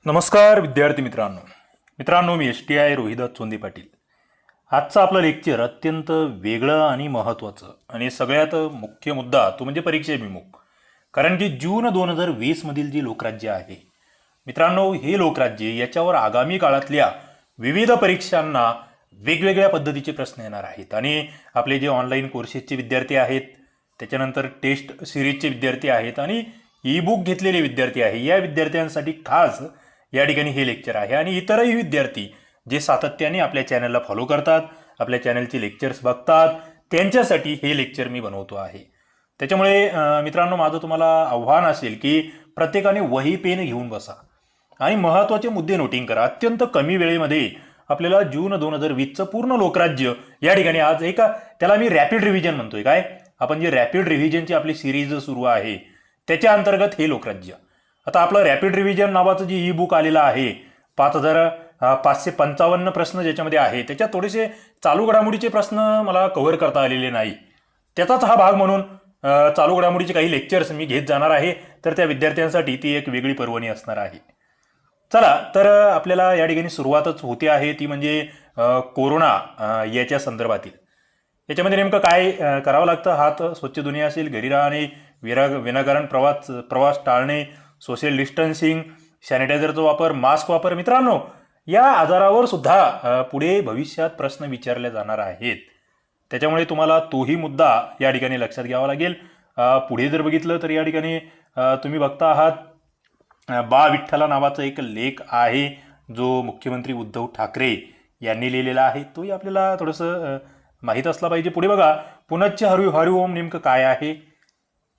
नमस्कार विद्यार्थी मित्रांनो मी STI रोहिदास चोंदे पाटील. आजचं आपलं लेक्चर अत्यंत वेगळं आणि महत्त्वाचं आणि सगळ्यात मुख्य मुद्दा तो म्हणजे परीक्षेभिमुख. कारण की जून 2020 मधील जी लोकराज्य आहे मित्रांनो, हे लोकराज्य याच्यावर आगामी काळातल्या विविध परीक्षांना वेगवेगळ्या पद्धतीचे प्रश्न येणार आहेत. आणि आपले जे ऑनलाईन कोर्सेसचे विद्यार्थी आहेत, त्याच्यानंतर टेस्ट सिरीजचे विद्यार्थी आहेत आणि ई बुक घेतलेले विद्यार्थी आहे, या विद्यार्थ्यांसाठी खास या ठिकाणी हे लेक्चर आहे. आणि इतरही विद्यार्थी जे सातत्याने आपल्या चॅनलला फॉलो करतात, आपल्या चॅनलचे लेक्चर्स बघतात, त्यांच्यासाठी हे लेक्चर मी बनवतो आहे. त्याच्यामुळे मित्रांनो, माझं तुम्हाला आव्हान असेल की प्रत्येकाने वही पेन घेऊन बसा आणि महत्त्वाचे मुद्दे नोटिंग करा. अत्यंत कमी वेळेमध्ये आपल्याला जून 2020चं पूर्ण लोकराज्य या ठिकाणी आज त्याला मी रॅपिड रिव्हिजन म्हणतोय. काय आपण जे रॅपिड रिव्हिजनची आपली सिरीज सुरू आहे त्याच्या अंतर्गत हे लोकराज्य. आता आपलं रॅपिड रिव्हिजन नावाचं जे ई बुक आलेलं आहे, 5555 प्रश्न ज्याच्यामध्ये आहे, त्याच्यात थोडेसे चालू घडामोडीचे प्रश्न मला कव्हर करता आलेले नाही. त्याचाच हा भाग म्हणून चालू घडामोडीचे काही लेक्चर्स मी घेत जाणार आहे. तर त्या विद्यार्थ्यांसाठी ती एक वेगळी पर्वणी असणार आहे. चला तर आपल्याला या ठिकाणी सुरुवातच होते आहे, ती म्हणजे कोरोना याच्या संदर्भातील. याच्यामध्ये नेमकं काय करावं लागतं? हात स्वच्छ धुणे असेल, घरी राहणे, विनाकारण प्रवास टाळणे, सोशल डिस्टन्सिंग, सॅनिटायझरचा वापर, मास्क वापर. मित्रांनो, या आजारावर सुद्धा पुढे भविष्यात प्रश्न विचारले जाणार आहेत. त्याच्यामुळे तुम्हाला तोही मुद्दा या ठिकाणी लक्षात घ्यावा लागेल. पुढे जर बघितलं तर या ठिकाणी तुम्ही बघता आहात बा विठ्ठला नावाचा एक लेख आहे, जो मुख्यमंत्री उद्धव ठाकरे यांनी लिहिलेला आहे. तोही आपल्याला थोडंसं माहीत असला पाहिजे. पुढे बघा, पुनच्च हरि ओम नेमकं काय आहे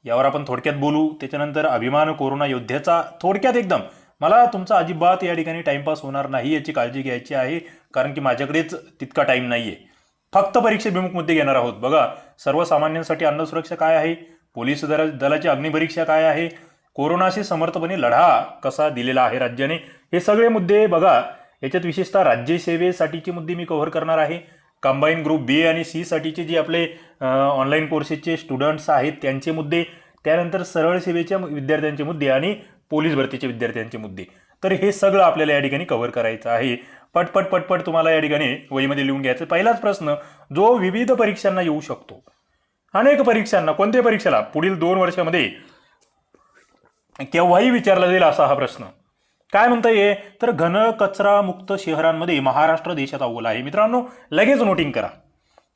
यावर आपण थोडक्यात बोलू. त्याच्यानंतर अभिमान कोरोना योद्ध्याचा थोडक्यात एकदम. मला तुमचा अजिबात या ठिकाणी टाइमपास होणार नाही याची काळजी घ्यायची आहे, कारण की माझ्याकडेच तितका टाइम नाहीये. फक्त परीक्षेभिमुख मुद्दे घेणार आहोत. बघा, सर्वसामान्यांसाठी अन्न सुरक्षा काय आहे, पोलीस दलाची अग्निपरीक्षा काय आहे, कोरोनाशी समर्थपणे लढा कसा दिलेला आहे राज्याने, हे सगळे मुद्दे बघा. याच्यात विशेषतः राज्यसेवेसाठीचे मुद्दे मी कव्हर करणार आहे. कंबाईन ग्रुप बी आणि सी साठीचे जे आपले ऑनलाईन कोर्सेसचे स्टुडंट्स आहेत त्यांचे मुद्दे, त्यानंतर सरळ सेवेच्या विद्यार्थ्यांचे मुद्दे आणि पोलीस भरतीच्या विद्यार्थ्यांचे मुद्दे. तर हे सगळं आपल्याला या ठिकाणी कव्हर करायचं आहे. पटपट तुम्हाला या ठिकाणी वहीमध्ये लिहून घ्यायचं. पहिलाच प्रश्न जो विविध परीक्षांना येऊ शकतो, अनेक परीक्षांना, कोणत्या परीक्षेला पुढील 2 वर्षामध्ये केव्हाही विचारला जाईल असा हा प्रश्न. काय म्हणता ये तर घन कचरा मुक्त शहरांमध्ये महाराष्ट्र देशात अव्वल आहे. मित्रांनो, लगेच नोटिंग करा,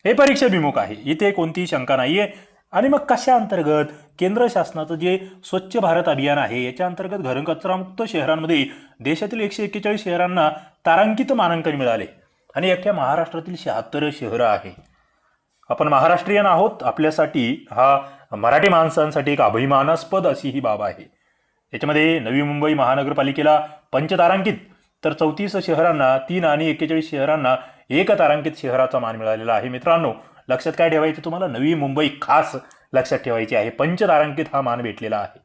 हे परीक्षेभिमुख आहे, इथे कोणतीही शंका नाहीये. आणि मग कशा अंतर्गत? केंद्र शासनाचं जे स्वच्छ भारत अभियान आहे याच्या अंतर्गत घन कचरा मुक्त शहरांमध्ये देशातील 141 शहरांना तारांकित मानांकन मिळाले आणि एकट्या महाराष्ट्रातील 76 शहरं आहे. आपण महाराष्ट्रीयन आहोत, आपल्यासाठी हा मराठी माणसांसाठी एक अभिमानास्पद अशी ही बाब आहे. याच्यामध्ये नवी मुंबई महानगरपालिकेला पंचतारांकित, तर 34 शहरांना 3 आणि 41 शहरांना 1 तारांकित शहराचा मान मिळालेला आहे. मित्रांनो, लक्षात काय ठेवायचं तुम्हाला? नवी मुंबई खास लक्षात ठेवायची आहे. पंचतारांकित हा मान भेटलेला आहे,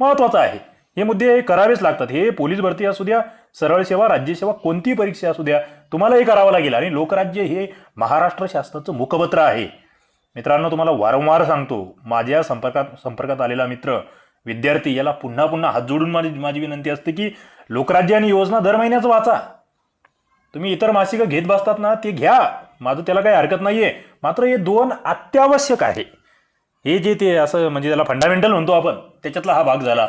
महत्वाचा आहे. हे मुद्दे करावेच लागतात. हे पोलीस भरती असू द्या, सरळ सेवा, राज्यसेवा, कोणतीही परीक्षा असू द्या, तुम्हाला हे करावं लागेल. आणि लोकराज्य हे महाराष्ट्र शासनाचं मुखपत्र आहे. मित्रांनो, तुम्हाला वारंवार सांगतो, माझ्या संपर्कात आलेला मित्र, विद्यार्थी, याला पुन्हा हात जोडून माझी विनंती असते की लोकराज्य आणि योजना दर महिन्याचं वाचा. तुम्ही इतर मासिकं घेत बसतात ना, ते घ्या, माझं त्याला काही हरकत नाहीये. मात्र हे 2 अत्यावश्यक आहे. हे जे ते असं म्हणजे त्याला फंडामेंटल म्हणतो आपण, त्याच्यातला हा भाग झाला.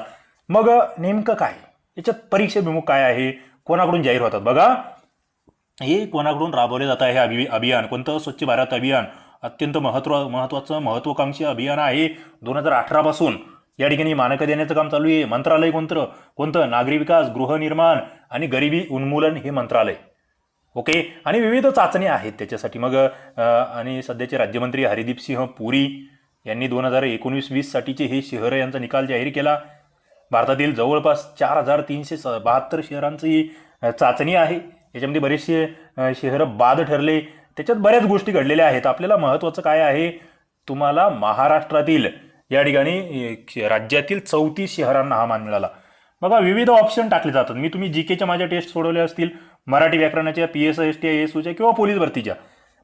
मग नेमकं काय याच्यात परीक्षेभिमुख काय आहे, कोणाकडून जाहीर होतात? बघा, हे कोणाकडून राबवले जात आहे हे अभियान. कोणतं? स्वच्छ भारत अभियान. अत्यंत महत्वाचं महत्वाकांक्षी अभियान आहे. 2018 पासून या ठिकाणी मानकं देण्याचं काम चालू आहे. मंत्रालय कोणतं? नागरी विकास, गृहनिर्माण आणि गरिबी उन्मूलन हे मंत्रालय. ओके. आणि विविध चाचण्या आहेत त्याच्यासाठी. मग आणि सध्याचे राज्यमंत्री हरदीप सिंह पुरी यांनी 2019-20 साठीचे हे शहर यांचा निकाल जाहीर केला. भारतातील जवळपास 4372 शहरांची चाचणी आहे. याच्यामध्ये बरेचसे शहरं बाद ठरले. त्याच्यात बऱ्याच गोष्टी घडलेल्या आहेत. आपल्याला महत्त्वाचं काय आहे, तुम्हाला महाराष्ट्रातील या ठिकाणी राज्यातील 34 शहरांना हा मान मिळाला. बघा, विविध ऑप्शन टाकले जातात. तुम्ही जीकेच्या माझ्या टेस्ट सोडवल्या असतील, मराठी व्याकरणाच्या, PSI STI ASUच्या किंवा पोलीस भरतीच्या,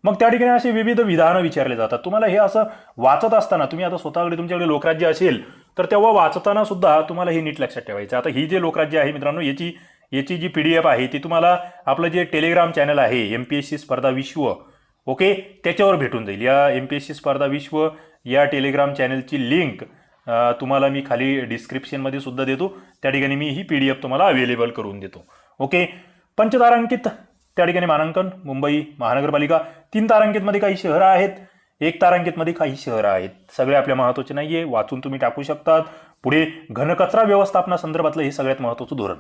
मग त्या ठिकाणी असे विविध विधानं विचारले जातात. तुम्हाला हे असं वाचत असताना, तुम्ही आता स्वतःकडे तुमच्याकडे लोकराज्य असेल तर तेव्हा वाचताना सुद्धा तुम्हाला हे नीट लक्षात ठेवायचं. आता ही जे लोकराज्य आहे मित्रांनो, याची याची जी PDF आहे ती तुम्हाला आपलं जे टेलिग्राम चॅनल आहे MPSC स्पर्धा विश्व, ओके, त्याच्यावर भेटून जाईल. या MPSC स्पर्धा विश्व या टेलिग्राम चॅनलची लिंक तुम्हाला मी खाली डिस्क्रिप्शनमध्ये सुद्धा देतो. त्या ठिकाणी मी ही PDF तुम्हाला अवेलेबल करून देतो. ओके, पंचतारांकित त्या ठिकाणी मानांकन मुंबई महानगरपालिका, 3 तारांकितमध्ये काही शहरं आहेत, 1 तारांकितमध्ये काही शहरं आहेत. सगळे आपल्या महत्त्वाचे नाहीये, वाचून तुम्ही टाकू शकतात. पुढे घनकचरा व्यवस्थापनासंदर्भातलं हे सगळ्यात महत्त्वाचं धोरण.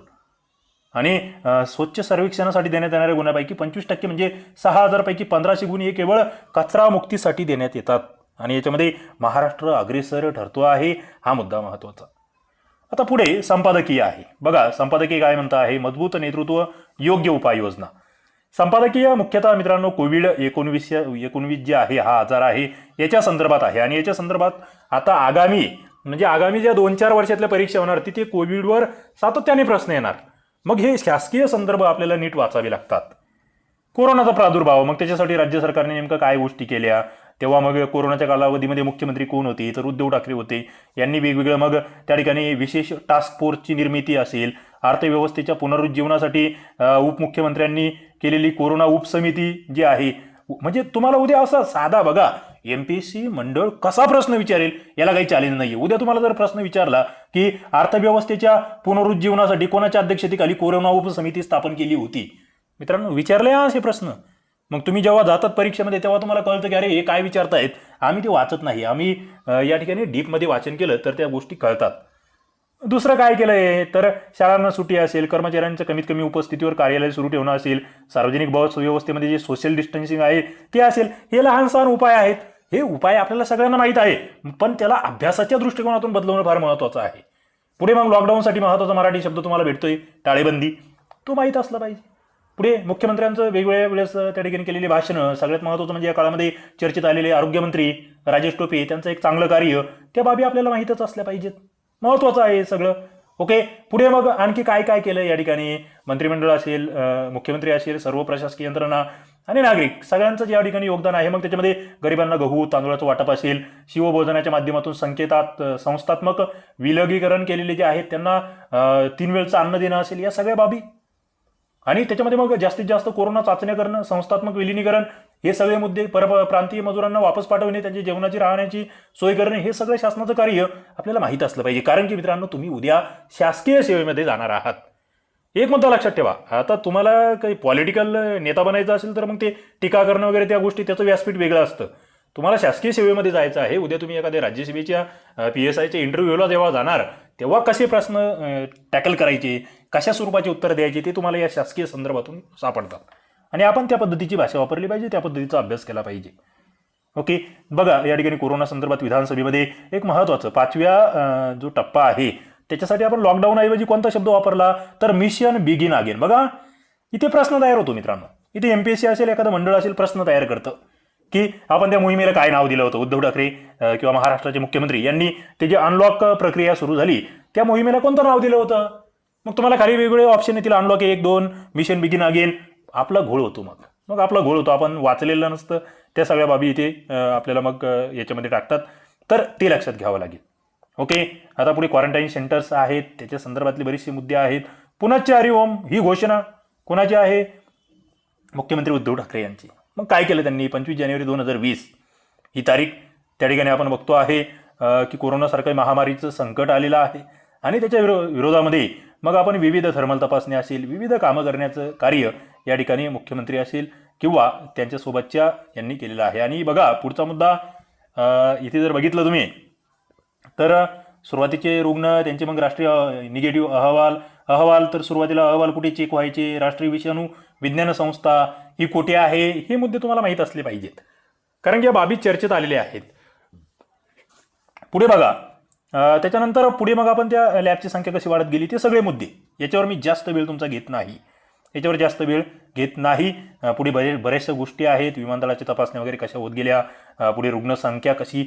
आणि स्वच्छ सर्वेक्षणासाठी देण्यात येणाऱ्या गुणांपैकी 25% म्हणजे 6,000 पैकी 1500 गुण हे केवळ कचरा मुक्तीसाठी देण्यात येतात. आणि याच्यामध्ये महाराष्ट्र अग्रेसर ठरतो आहे, हा मुद्दा महत्त्वाचा. आता पुढे संपादकीय आहे. बघा संपादकीय काय म्हणतं आहे, मजबूत नेतृत्व, योग्य उपाययोजना. संपादकीय मुख्यतः मित्रांनो कोविड-19 जे आहे हा आजार आहे याच्या संदर्भात आहे. आणि याच्या संदर्भात आता आगामी ज्या 2-4 वर्षातल्या परीक्षा होणार तिथे कोविडवर सातत्याने प्रश्न येणार. मग हे शासकीय संदर्भ आपल्याला नीट वाचावे लागतात. कोरोनाचा प्रादुर्भाव, मग त्याच्यासाठी राज्य सरकारने नेमकं काय गोष्टी केल्या, तेव्हा मग कोरोनाच्या कालावधीमध्ये मुख्यमंत्री कोण होते, तर उद्धव ठाकरे होते. यांनी वेगवेगळं मग त्या ठिकाणी विशेष टास्क फोर्सची निर्मिती असेल, अर्थव्यवस्थेच्या पुनरुज्जीवनासाठी उपमुख्यमंत्र्यांनी केलेली कोरोना उपसमिती जी आहे. म्हणजे तुम्हाला उद्या असा साधा बघा MPSC मंडळ कसा प्रश्न विचारेल याला काही चॅलेंज नाहीये. उद्या तुम्हाला जर प्रश्न विचारला की अर्थव्यवस्थेच्या पुनरुज्जीवनासाठी कोणाच्या अध्यक्षतेखाली कोरोना उपसमिती स्थापन केली होती, मित्रांनो विचारले असे प्रश्न. मग तुम्ही जेव्हा जातात परीक्षेमध्ये तेव्हा तुम्हाला कळतं की अरे हे काय विचारतायत, आम्ही ते वाचत नाही, आम्ही या ठिकाणी डीपमध्ये वाचन केलं तर त्या गोष्टी कळतात. दुसरं काय केलंय तर शाळांना सुट्टी असेल, कर्मचाऱ्यांच्या कमीत कमी उपस्थितीवर कार्यालय सुरू ठेवणं असेल, सार्वजनिक बस व्यवस्थेमध्ये जे सोशल डिस्टन्सिंग आहे ते असेल, हे लहान सहान उपाय आहेत. हे उपाय आपल्याला सगळ्यांना माहीत आहे, पण त्याला अभ्यासाच्या दृष्टिकोनातून बदलवणं फार महत्त्वाचं आहे. पुढे मग लॉकडाऊनसाठी महत्त्वाचा मराठी शब्द तुम्हाला भेटतोय टाळेबंदी, तो माहीत असला पाहिजे. पुढे मुख्यमंत्र्यांचं वेगवेगळ्या वेळेस त्या ठिकाणी केलेली भाषणं, सगळ्यात महत्त्वाचं म्हणजे या काळामध्ये चर्चेत आलेले आरोग्यमंत्री राजेश टोपे त्यांचं एक चांगलं कार्य, त्या बाबी आपल्याला माहीतच असल्या पाहिजेत. महत्त्वाचं आहे सगळं. ओके, पुढे मग आणखी काय काय केलं या ठिकाणी, मंत्रिमंडळ असेल, मुख्यमंत्री असेल, सर्व प्रशासकीय यंत्रणा आणि नागरिक सगळ्यांचं या ठिकाणी योगदान आहे. मग त्याच्यामध्ये गरिबांना गहू तांदूळाचं वाटप असेल, शिवभोजनाच्या माध्यमातून संस्थात्मक विलगीकरण केलेले जे आहेत त्यांना 3 वेळचं अन्न देणं असेल, या सगळ्या बाबी. आणि त्याच्यामध्ये मग जास्तीत जास्त कोरोना चाचण्या करणं, संस्थात्मक विलिनीकरण, हे सगळे मुद्दे, परप्रांतीय मजुरांना वापस पाठवणे, त्यांची जेवणाची राहण्याची सोय करणे, हे सगळं शासनाचं कार्य आपल्याला माहीत असलं पाहिजे. कारण की मित्रांनो तुम्ही उद्या शासकीय सेवेमध्ये जाणार आहात. एक मुद्दा लक्षात ठेवा, आता तुम्हाला काही पॉलिटिकल नेता बनायचं असेल तर मग ते टीका करणं वगैरे त्या गोष्टी त्याचं व्यासपीठ वेगळं असतं. तुम्हाला शासकीय सेवेमध्ये जायचं आहे. उद्या तुम्ही एखाद्या राज्यसभेच्या PSIच्या इंटरव्ह्यूला जेव्हा जाणार तेव्हा कसे प्रश्न टॅकल करायचे, कशा स्वरूपाचे उत्तर द्यायचे ते तुम्हाला या शासकीय संदर्भातून सापडतात. आणि आपण त्या पद्धतीची भाषा वापरली पाहिजे, त्या पद्धतीचा अभ्यास केला पाहिजे. ओके, बघा या ठिकाणी कोरोना संदर्भात विधानसभेमध्ये एक महत्त्वाचं 5व्या जो टप्पा आहे त्याच्यासाठी आपण लॉकडाऊन ऐवजी कोणता शब्द वापरला तर मिशन बिगिन अगेन. बघा इथे प्रश्न तयार होतो मित्रांनो. इथे MPSC असेल, एखादं मंडळ असेल, प्रश्न तयार करतं की आपण त्या मोहिमेला काय नाव दिलं होतं. उद्धव ठाकरे किंवा महाराष्ट्राचे मुख्यमंत्री यांनी ते जे अनलॉक प्रक्रिया सुरू झाली त्या मोहिमेला कोणतं नाव दिलं होतं. मग तुम्हाला खाली वेगवेगळे ऑप्शन येतील, अनलॉक 1, 2, मिशन बिगिन अगेन. आपला घोळ होतो. मग आपला घोळ होतो, आपण वाचलेलं नसतं, त्या सगळ्या बाबी इथे आपल्याला मग याच्यामध्ये टाकतात, तर ते लक्षात घ्यावं लागेल. ओके, आता पुढे क्वारंटाईन सेंटर्स आहेत, त्याच्या संदर्भातले बरेचसे मुद्दे आहेत. पुनश्च हरी ओम ही घोषणा कोणाची आहे, मुख्यमंत्री उद्धव ठाकरे यांची. मग काय केलं त्यांनी, 25 जानेवारी 2020 ही तारीख त्या ठिकाणी आपण बघतो आहे की कोरोनासारख्या महामारीचं संकट आलेलं आहे आणि त्याच्या विरोधामध्ये मग आपण विविध थर्मल तपासणी असेल, विविध कामं करण्याचं कार्य या ठिकाणी मुख्यमंत्री असेल किंवा त्यांच्यासोबतच्या यांनी केलेलं आहे. आणि बघा पुढचा मुद्दा इथे जर बघितलं तुम्ही तर सुरुवातीचे रुग्ण त्यांचे मग राष्ट्रीय निगेटिव्ह अहवाल तर सुरुवातीला अहवाल कुठे चेक व्हायचे, राष्ट्रीय विषाणू विज्ञान संस्था ही कुठे आहे, हे मुद्दे तुम्हाला माहीत असले पाहिजेत कारण की या बाबी चर्चेत आलेल्या आहेत. पुढे बघा त्याच्यानंतर पुढे मग आपण त्या लॅबची संख्या कशी वाढत गेली ते सगळे मुद्दे, याच्यावर मी जास्त वेळ तुमचा घेत नाही. पुढे बऱ्याचशा गोष्टी आहेत, विमानतळाची तपासणी वगैरे कशा होत गेल्या, पुढे रुग्णसंख्या कशी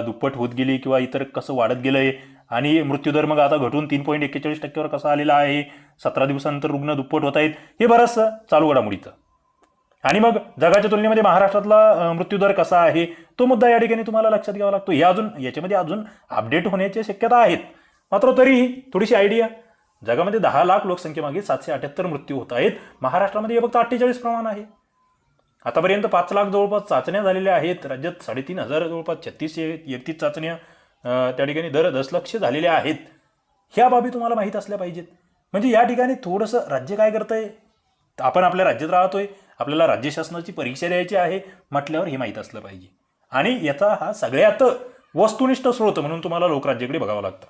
दुप्पट होत गेली किंवा इतर कसं वाढत गेलंय आणि मृत्यूदर मग आता घटून 3.41% कसा आलेला आहे, 17 दिवसानंतर रुग्ण दुप्पट होत आहेत, हे बरंचसं चालू घडामोडीचं. आणि मग जगाच्या तुलनेमध्ये महाराष्ट्रातला मृत्यूदर कसा आहे तो मुद्दा या ठिकाणी तुम्हाला लक्षात घ्यावा लागतो. याच्यामध्ये अजून अपडेट होण्याच्या शक्यता आहेत, मात्र तरीही थोडीशी आयडिया जगामध्ये 10 लाख लोकसंख्येमागे 778 मृत्यू होत आहेत. महाराष्ट्रामध्ये हे फक्त 48 प्रमाण आहे. आतापर्यंत 5 लाख जवळपास चाचण्या झालेल्या आहेत. राज्यात 3,500 जवळपास 36 चाचण्या त्या ठिकाणी दर 10 लक्ष झालेल्या आहेत. ह्या बाबी तुम्हाला माहीत असल्या पाहिजेत. म्हणजे या ठिकाणी थोडंसं राज्य काय करतंय, आपण आपल्या राज्यात राहतोय, आपल्याला राज्य शासनाची परीक्षा द्यायची आहे म्हटल्यावर हे माहीत असलं पाहिजे. आणि याचा हा सगळ्यात वस्तुनिष्ठ स्रोत म्हणून तुम्हाला लोकराज्याकडे बघावं लागतं.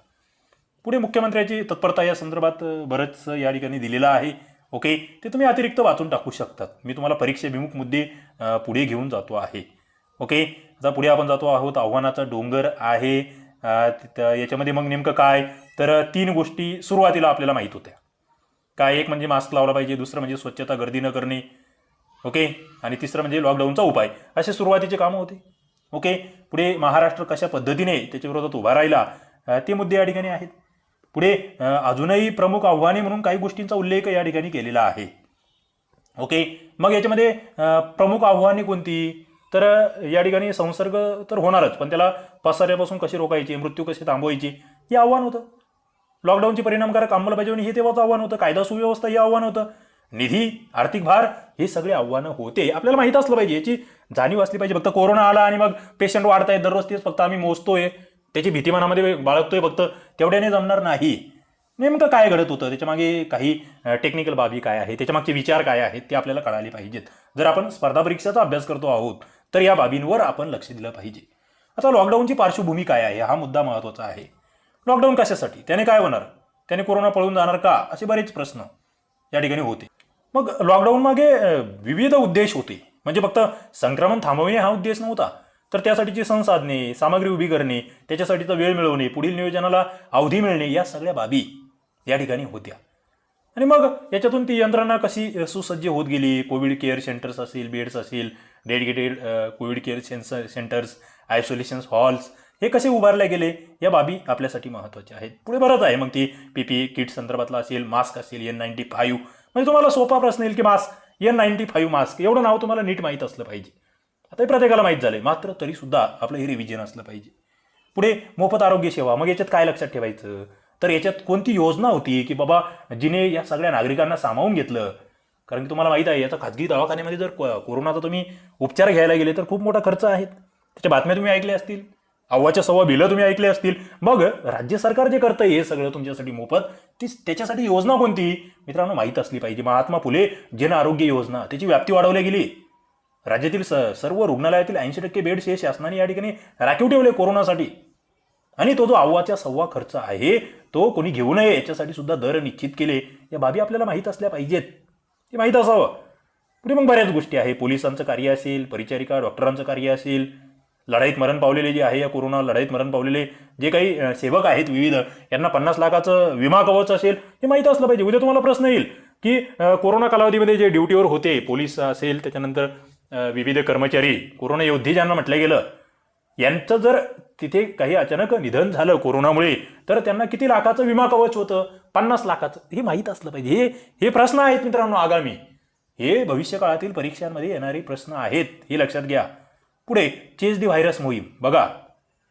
पुढे मुख्यमंत्र्याची तत्परता या संदर्भात बरंच या ठिकाणी दिलेलं आहे. ओके, ते तुम्ही अतिरिक्त वाचून टाकू शकतात. मी तुम्हाला परीक्षेभिमुख मुद्दे पुढे घेऊन जातो आहे. ओके, आता पुढे आपण जातो आहोत. आव्हानाचा डोंगर आहे. याच्यामध्ये मग नेमकं काय, तर 3 गोष्टी सुरुवातीला आपल्याला माहीत होत्या. काय, एक म्हणजे मास्क लावला पाहिजे, दुसरं म्हणजे स्वच्छता गर्दी न करणे, ओके, आणि तिसरं म्हणजे लॉकडाऊनचा उपाय. असे सुरुवातीचे कामं होते. ओके, पुढे महाराष्ट्र कशा पद्धतीने त्याच्या विरोधात उभा राहिला ते मुद्दे या ठिकाणी आहेत. पुढे अजूनही प्रमुख आव्हाने म्हणून काही गोष्टींचा उल्लेख या ठिकाणी केलेला आहे. ओके, मग याच्यामध्ये प्रमुख आव्हाने कोणती, तर या ठिकाणी संसर्ग तर होणारच, पण त्याला पसरण्यापासून कशी रोखायची, मृत्यू कशी थांबवायची, हे आव्हान होतं. लॉकडाऊनची परिणामकारक अंमलबजावणी हे तेव्हाचं आव्हान होतं. कायदा सुव्यवस्था हे आव्हान होतं. निधी, आर्थिक भार, हे सगळे आव्हानं होते. आपल्याला माहीत असलं पाहिजे, याची जाणीव असली पाहिजे. फक्त कोरोना आला आणि मग पेशंट वाढत आहेत दररोज, तेच फक्त आम्ही मोजतोय, त्याची भीती मनामध्ये बाळगतोय, फक्त तेवढ्याने जमणार नाही. नेमकं काय घडत होतं, त्याच्यामागे काही टेक्निकल बाबी काय आहे, त्याच्यामागचे विचार काय आहेत, ते आपल्याला कळाले पाहिजेत. जर आपण स्पर्धा परीक्षेचा अभ्यास करतो आहोत तर या बाबींवर आपण लक्ष दिलं पाहिजे. आता लॉकडाऊनची पार्श्वभूमी काय आहे, हा मुद्दा महत्त्वाचा आहे. लॉकडाऊन कशासाठी, त्याने काय होणार, त्याने कोरोना पळून जाणार का, असे बरेच प्रश्न या ठिकाणी होते. मग लॉकडाऊन मागे विविध उद्देश होते. म्हणजे फक्त संक्रमण थांबवणे हा उद्देश नव्हता, तर त्यासाठीची संसाधने, सामग्री उभी करणे, त्याच्यासाठीचा वेळ मिळवणे, पुढील नियोजनाला अवधी मिळणे, या सगळ्या बाबी या ठिकाणी होत्या. आणि मग याच्यातून ती यंत्रणा कशी सुसज्ज होत गेली. कोविड केअर सेंटर्स असेल, बेड्स असेल, dedicated Covid care centres, isolation halls, हे कसे उभारले गेले, या बाबी आपल्यासाठी महत्त्वाच्या आहेत. पुढे बरंच आहे. मग ती PPE किट संदर्भातला असेल, मास्क असेल, N95. म्हणजे तुम्हाला सोपा प्रश्न येईल की मास्क, N95 मास्क, एवढं नाव तुम्हाला नीट माहीत असलं पाहिजे. आता हे प्रत्येकाला माहीत झालंय, मात्र तरीसुद्धा आपलं हे रिव्हिजन असलं पाहिजे. पुढे मोफत आरोग्य सेवा. मग याच्यात काय लक्षात ठेवायचं, तर याच्यात कोणती योजना होती की बाबा जिने या सगळ्या नागरिकांना सामावून घेतलं. कारण की तुम्हाला माहीत आहे, याचा खाजगी दवाखान्यामध्ये जर कोरोनाचा तुम्ही उपचार घ्यायला गेले तर खूप मोठा खर्च आहेत. त्याच्या बातम्या तुम्ही ऐकल्या असतील, अव्वाच्या सव्वा बिलं तुम्ही ऐकले असतील. मग राज्य सरकार जे करतं हे सगळं तुमच्यासाठी मोफत, त्याच्यासाठी योजना कोणती मित्रांनो माहीत असली पाहिजे. महात्मा फुले जन आरोग्य योजना, त्याची व्याप्ती वाढवली गेली. राज्यातील सर्व रुग्णालयातील 80% बेड्स हे शासनाने या ठिकाणी राखीव ठेवले कोरोनासाठी. आणि तो जो अव्वाच्या सव्वा खर्च आहे तो कोणी घेऊ नये याच्यासाठी सुद्धा दर निश्चित केले. या बाबी आपल्याला माहीत असल्या पाहिजेत, ते माहीत असावं. पुढे मग बऱ्याच गोष्टी आहे. पोलिसांचं कार्य असेल, परिचारिका डॉक्टरांचं कार्य असेल, लढाईत मरण पावलेले जे आहे, या कोरोना लढाईत मरण पावलेले जे काही सेवक आहेत विविध, यांना 50 लाखाचं विमा कवच असेल, हे माहीत असलं पाहिजे. उद्या तुम्हाला प्रश्न येईल की कोरोना कालावधीमध्ये जे ड्युटीवर होते, पोलीस असेल, त्याच्यानंतर विविध कर्मचारी, कोरोना योद्धे ज्यांना म्हटलं गेलं, यांचं जर तिथे काही अचानक निधन झालं कोरोनामुळे, तर त्यांना किती लाखाचं विमा कवच होतं, 50 लाखाचं, हे माहीत असलं पाहिजे. हे प्रश्न आहेत मित्रांनो आगामी, हे भविष्यकाळातील परीक्षांमध्ये येणारे प्रश्न आहेत, हे लक्षात घ्या. पुढे चेस दी व्हायरस मोहीम बघा,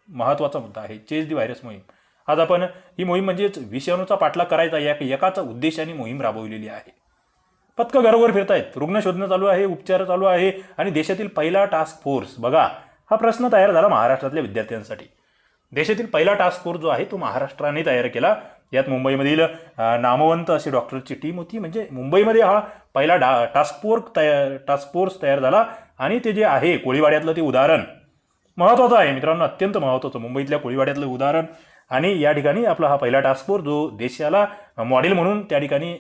महत्त्वाचा मुद्दा आहे. चेस दी व्हायरस मोहीम, आज आपण ही मोहीम म्हणजेच विषाणूचा पाठलाग करायचा या एकाच उद्देशाने मोहीम राबवलेली आहे. पथकं घरोघर फिरतायत, रुग्ण शोधणं चालू आहे, उपचार चालू आहे. आणि देशातील पहिला टास्क फोर्स बघा, हा प्रश्न तयार झाला महाराष्ट्रातल्या विद्यार्थ्यांसाठी. देशातील पहिला टास्क फोर्स जो आहे तो महाराष्ट्राने तयार केला. यात मुंबईमधील नामवंत अशी डॉक्टरची टीम होती. म्हणजे मुंबईमध्ये हा पहिला टास्क फोर्स तयार झाला. आणि ते जे आहे कोळीवाड्यातलं ते उदाहरण महत्त्वाचं आहे मित्रांनो, अत्यंत महत्त्वाचं. मुंबईतल्या कोळीवाड्यातलं उदाहरण आणि या ठिकाणी आपला हा पहिला टास्क फोर्स जो देशाला मॉडेल म्हणून त्या ठिकाणी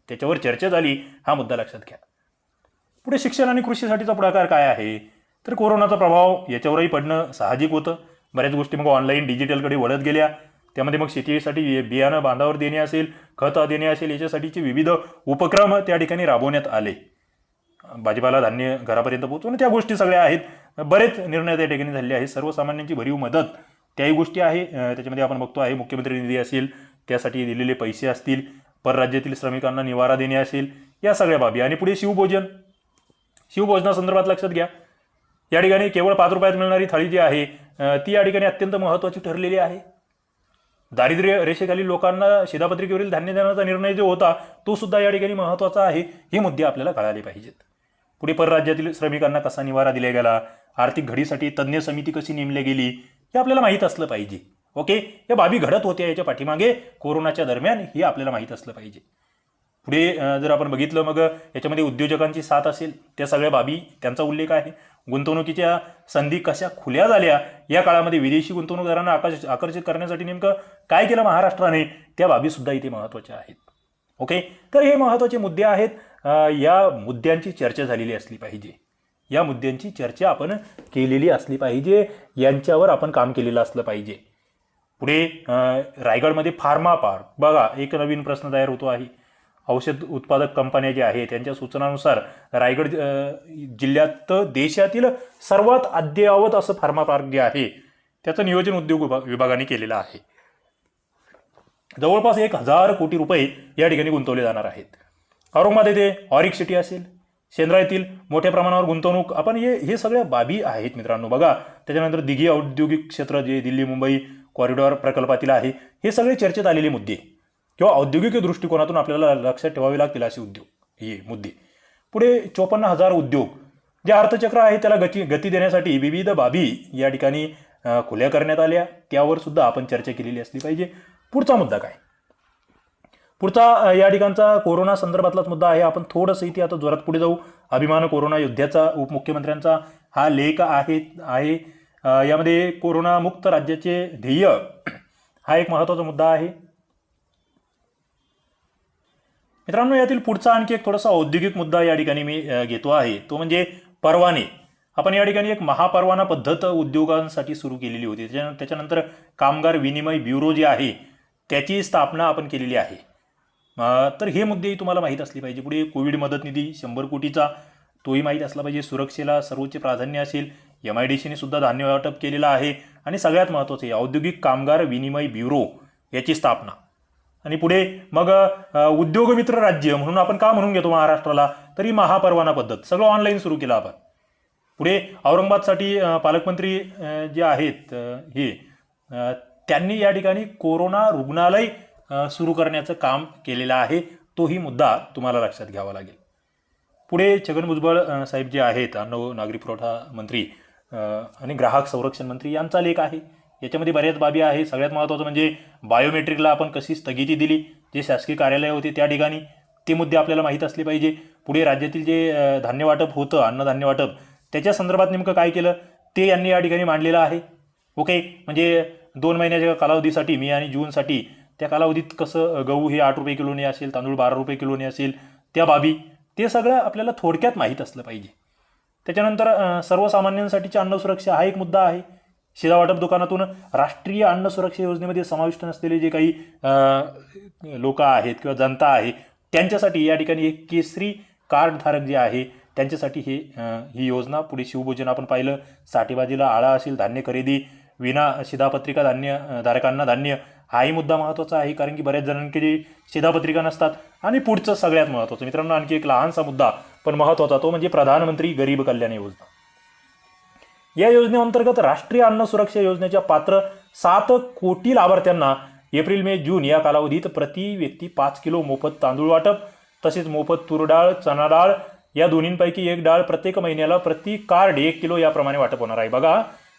त्याच्यावर चर्चा झाली, हा मुद्दा लक्षात घ्या. पुढे शिक्षण आणि कृषीसाठीचा पुढाकार काय आहे, तर कोरोनाचा प्रभाव याच्यावरही पडणं साहजिक होतं. बऱ्याच गोष्टी मग ऑनलाईन डिजिटलकडे वळत गेल्या. त्यामध्ये मग शेतीसाठी बियाणं बांधावर देणे असेल, खत देणे असेल, याच्यासाठीचे विविध उपक्रम त्या ठिकाणी राबवण्यात आले. भाजीपाला धान्य घरापर्यंत पोहोचवणं, त्या गोष्टी सगळ्या आहेत. बरेच निर्णय त्या ठिकाणी झालेले आहेत. सर्वसामान्यांची भरीव मदत, त्याही गोष्टी आहे. त्याच्यामध्ये आपण बघतो आहे मुख्यमंत्री निधी असेल, त्यासाठी दिलेले पैसे असतील, परराज्यातील श्रमिकांना निवारा देणे असेल, या सगळ्या बाबी. आणि पुढे शिवभोजनासंदर्भात लक्षात घ्या. या ठिकाणी केवळ 5 रुपयात मिळणारी थाळी जी आहे ती या ठिकाणी अत्यंत महत्त्वाची ठरलेली आहे. दारिद्र्य रेषेखालील लोकांना शिधापत्रिकेवरील धान्य देण्याचा निर्णय जो होता तो सुद्धा या ठिकाणी महत्त्वाचा आहे. हे मुद्दे आपल्याला कळाले पाहिजेत. पुढे परराज्यातील श्रमिकांना कसा निवारा दिला गेला, आर्थिक घडीसाठी तज्ज्ञ समिती कशी नेमली गेली, हे आपल्याला माहीत असलं पाहिजे. ओके, या बाबी घडत होत्या याच्या पाठीमागे कोरोनाच्या दरम्यान, हे आपल्याला माहीत असलं पाहिजे. पुढे जर आपण बघितलं मग याच्यामध्ये उद्योजकांची साथ असेल, त्या सगळ्या बाबी त्यांचा उल्लेख आहे. गुंतवणुकीच्या संधी कशा खुल्या झाल्या या काळामध्ये, विदेशी गुंतवणूकदारांना आकर्षित करण्यासाठी नेमकं काय केलं महाराष्ट्राने, त्या बाबी सुद्धा इथे महत्त्वाच्या आहेत. ओके, तर हे महत्त्वाचे मुद्दे आहेत. या मुद्द्यांची चर्चा झालेली असली पाहिजे, या मुद्द्यांची चर्चा आपण केलेली असली पाहिजे, यांच्यावर आपण काम केलेलं असलं पाहिजे. पुढे रायगडमध्ये फार्मा पार्क बघा, एक नवीन प्रश्न तयार होतो आहे. औषध उत्पादक कंपन्या ज्या आहेत त्यांच्या सूचनानुसार रायगड जिल्ह्यात देशातील सर्वात अद्ययावत असं फार्मा पार्क जे आहे त्याचं नियोजन उद्योग विभागाने केलेलं आहे. जवळपास 1000 कोटी रुपये या ठिकाणी गुंतवले जाणार आहेत. औरंगाबाद येथे ऑरिक सिटी असेल, शेंद्रा येथील मोठ्या प्रमाणावर गुंतवणूक, आपण हे सगळ्या बाबी आहेत मित्रांनो. बघा, त्याच्यानंतर दिघी औद्योगिक क्षेत्र जे दिल्ली मुंबई कॉरिडॉर प्रकल्पातील आहे, हे सगळे चर्चेत आलेले मुद्दे किंवा औद्योगिक दृष्टिकोनातून आपल्याला लक्षात ठेवावे लागतील असे उद्योग, हे मुद्दे. पुढे 54,000 उद्योग जे अर्थचक्र आहे त्याला गती देण्यासाठी विविध बाबी या ठिकाणी खुल्या करण्यात आल्या, त्यावर सुद्धा आपण चर्चा केलेली असली पाहिजे. पुढचा मुद्दा काय, पुढचा या ठिकाणचा कोरोना संदर्भातलाच मुद्दा आहे. आपण थोडंसं इथे आता जोरात पुढे जाऊ. अभिमान कोरोना योद्ध्याचा उपमुख्यमंत्र्यांचा हा लेख आहे. यामध्ये कोरोना मुक्त राज्याचे ध्येय हा एक महत्त्वाचा मुद्दा आहे. मित्रांनो, यातील पुढचा आणखी एक थोडासा औद्योगिक मुद्दा या ठिकाणी मी घेतो आहे, तो म्हणजे परवाने. आपण या ठिकाणी एक महापरवाना पद्धत उद्योगांसाठी सुरू केलेली होती. त्याच्यानंतर कामगार विनिमय ब्युरो जे आहे त्याची स्थापना आपण केलेली आहे. तर हे मुद्देही तुम्हाला माहीत असले पाहिजे. पुढे कोविड मदत निधी 100 कोटीचा, तोही माहीत असला पाहिजे. सुरक्षेला सर्वोच्च प्राधान्य असेल. MIDCने सुद्धा धान्य वाटप केलेलं आहे. आणि सगळ्यात महत्त्वाचं आहे औद्योगिक कामगार विनिमय ब्युरो याची स्थापना. आणि पुढे मग उद्योग मित्र राज्य म्हणून आपण का म्हणून घेतो महाराष्ट्राला, तरी महापरवाना पद्धत सगळं ऑनलाईन सुरू केलं आपण. पुढे औरंगाबादसाठी पालकमंत्री जे आहेत त्यांनी या ठिकाणी कोरोना रुग्णालय सुरू करण्याचं काम केलेलं आहे. तोही मुद्दा तुम्हाला लक्षात घ्यावा लागेल. पुढे छगन भुजबळ साहेब जे आहेत अन्न नागरी पुरवठा मंत्री आणि ग्राहक संरक्षण मंत्री यांचा लेख आहे. याच्यामध्ये बऱ्याच बाबी आहे. सगळ्यात महत्त्वाचं म्हणजे बायोमेट्रिकला आपण कशी स्थगिती दिली, जे शासकीय कार्यालय होते त्या ठिकाणी, ते मुद्दे आपल्याला माहीत असले पाहिजे. पुढे राज्यातील जे धान्य वाटप होतं, अन्नधान्य वाटप, त्याच्या संदर्भात नेमकं काय केलं ते यांनी या ठिकाणी मांडलेलं आहे. ओके, म्हणजे 2 महिन्याच्या कालावधीसाठी मे आणि जूनसाठी त्या कालावधीत कसं गहू हे 8 रुपये किलोने असेल, तांदूळ 12 रुपये किलोने असेल, त्या बाबी ते सगळं आपल्याला थोडक्यात माहीत असलं पाहिजे. त्याच्यानंतर सर्वसामान्यांसाठीची अन्न सुरक्षा हा एक मुद्दा आहे. शिधावाटप दुकानातून राष्ट्रीय अन्न सुरक्षा योजनेमध्ये समाविष्ट नसलेले जे काही लोक आहेत किंवा जनता आहे त्यांच्यासाठी या ठिकाणी एक केसरी कार्ड धारक जे आहे त्यांच्यासाठी ही योजना. पुढे शिवभोजन आपण पाहिलं, साठेबाजीला आळा असेल, धान्य खरेदी विना शिधापत्रिका धान्य धारकांना धान्य, हाही मुद्दा महत्त्वाचा आहे, कारण की बऱ्याच जणांकडे शिधापत्रिका नसतात. आणि पुढचं सगळ्यात महत्त्वाचं मित्रांनो, आणखी एक लहानसा मुद्दा पण महत्त्वाचा, तो म्हणजे प्रधानमंत्री गरीब कल्याण योजना. या योजनेअंतर्गत राष्ट्रीय अन्न सुरक्षा योजनेच्या पात्र 7 कोटी लाभार्थ्यांना एप्रिल मे जून या कालावधीत प्रति व्यक्ती 5 किलो मोफत तांदूळ वाटप, तसेच मोफत तूर डाळ, चणा डाळ या दोन्हींपैकी एक डाळ प्रत्येक महिन्याला प्रति कार्ड 1 किलो याप्रमाणे वाटप होणार आहे. बघा,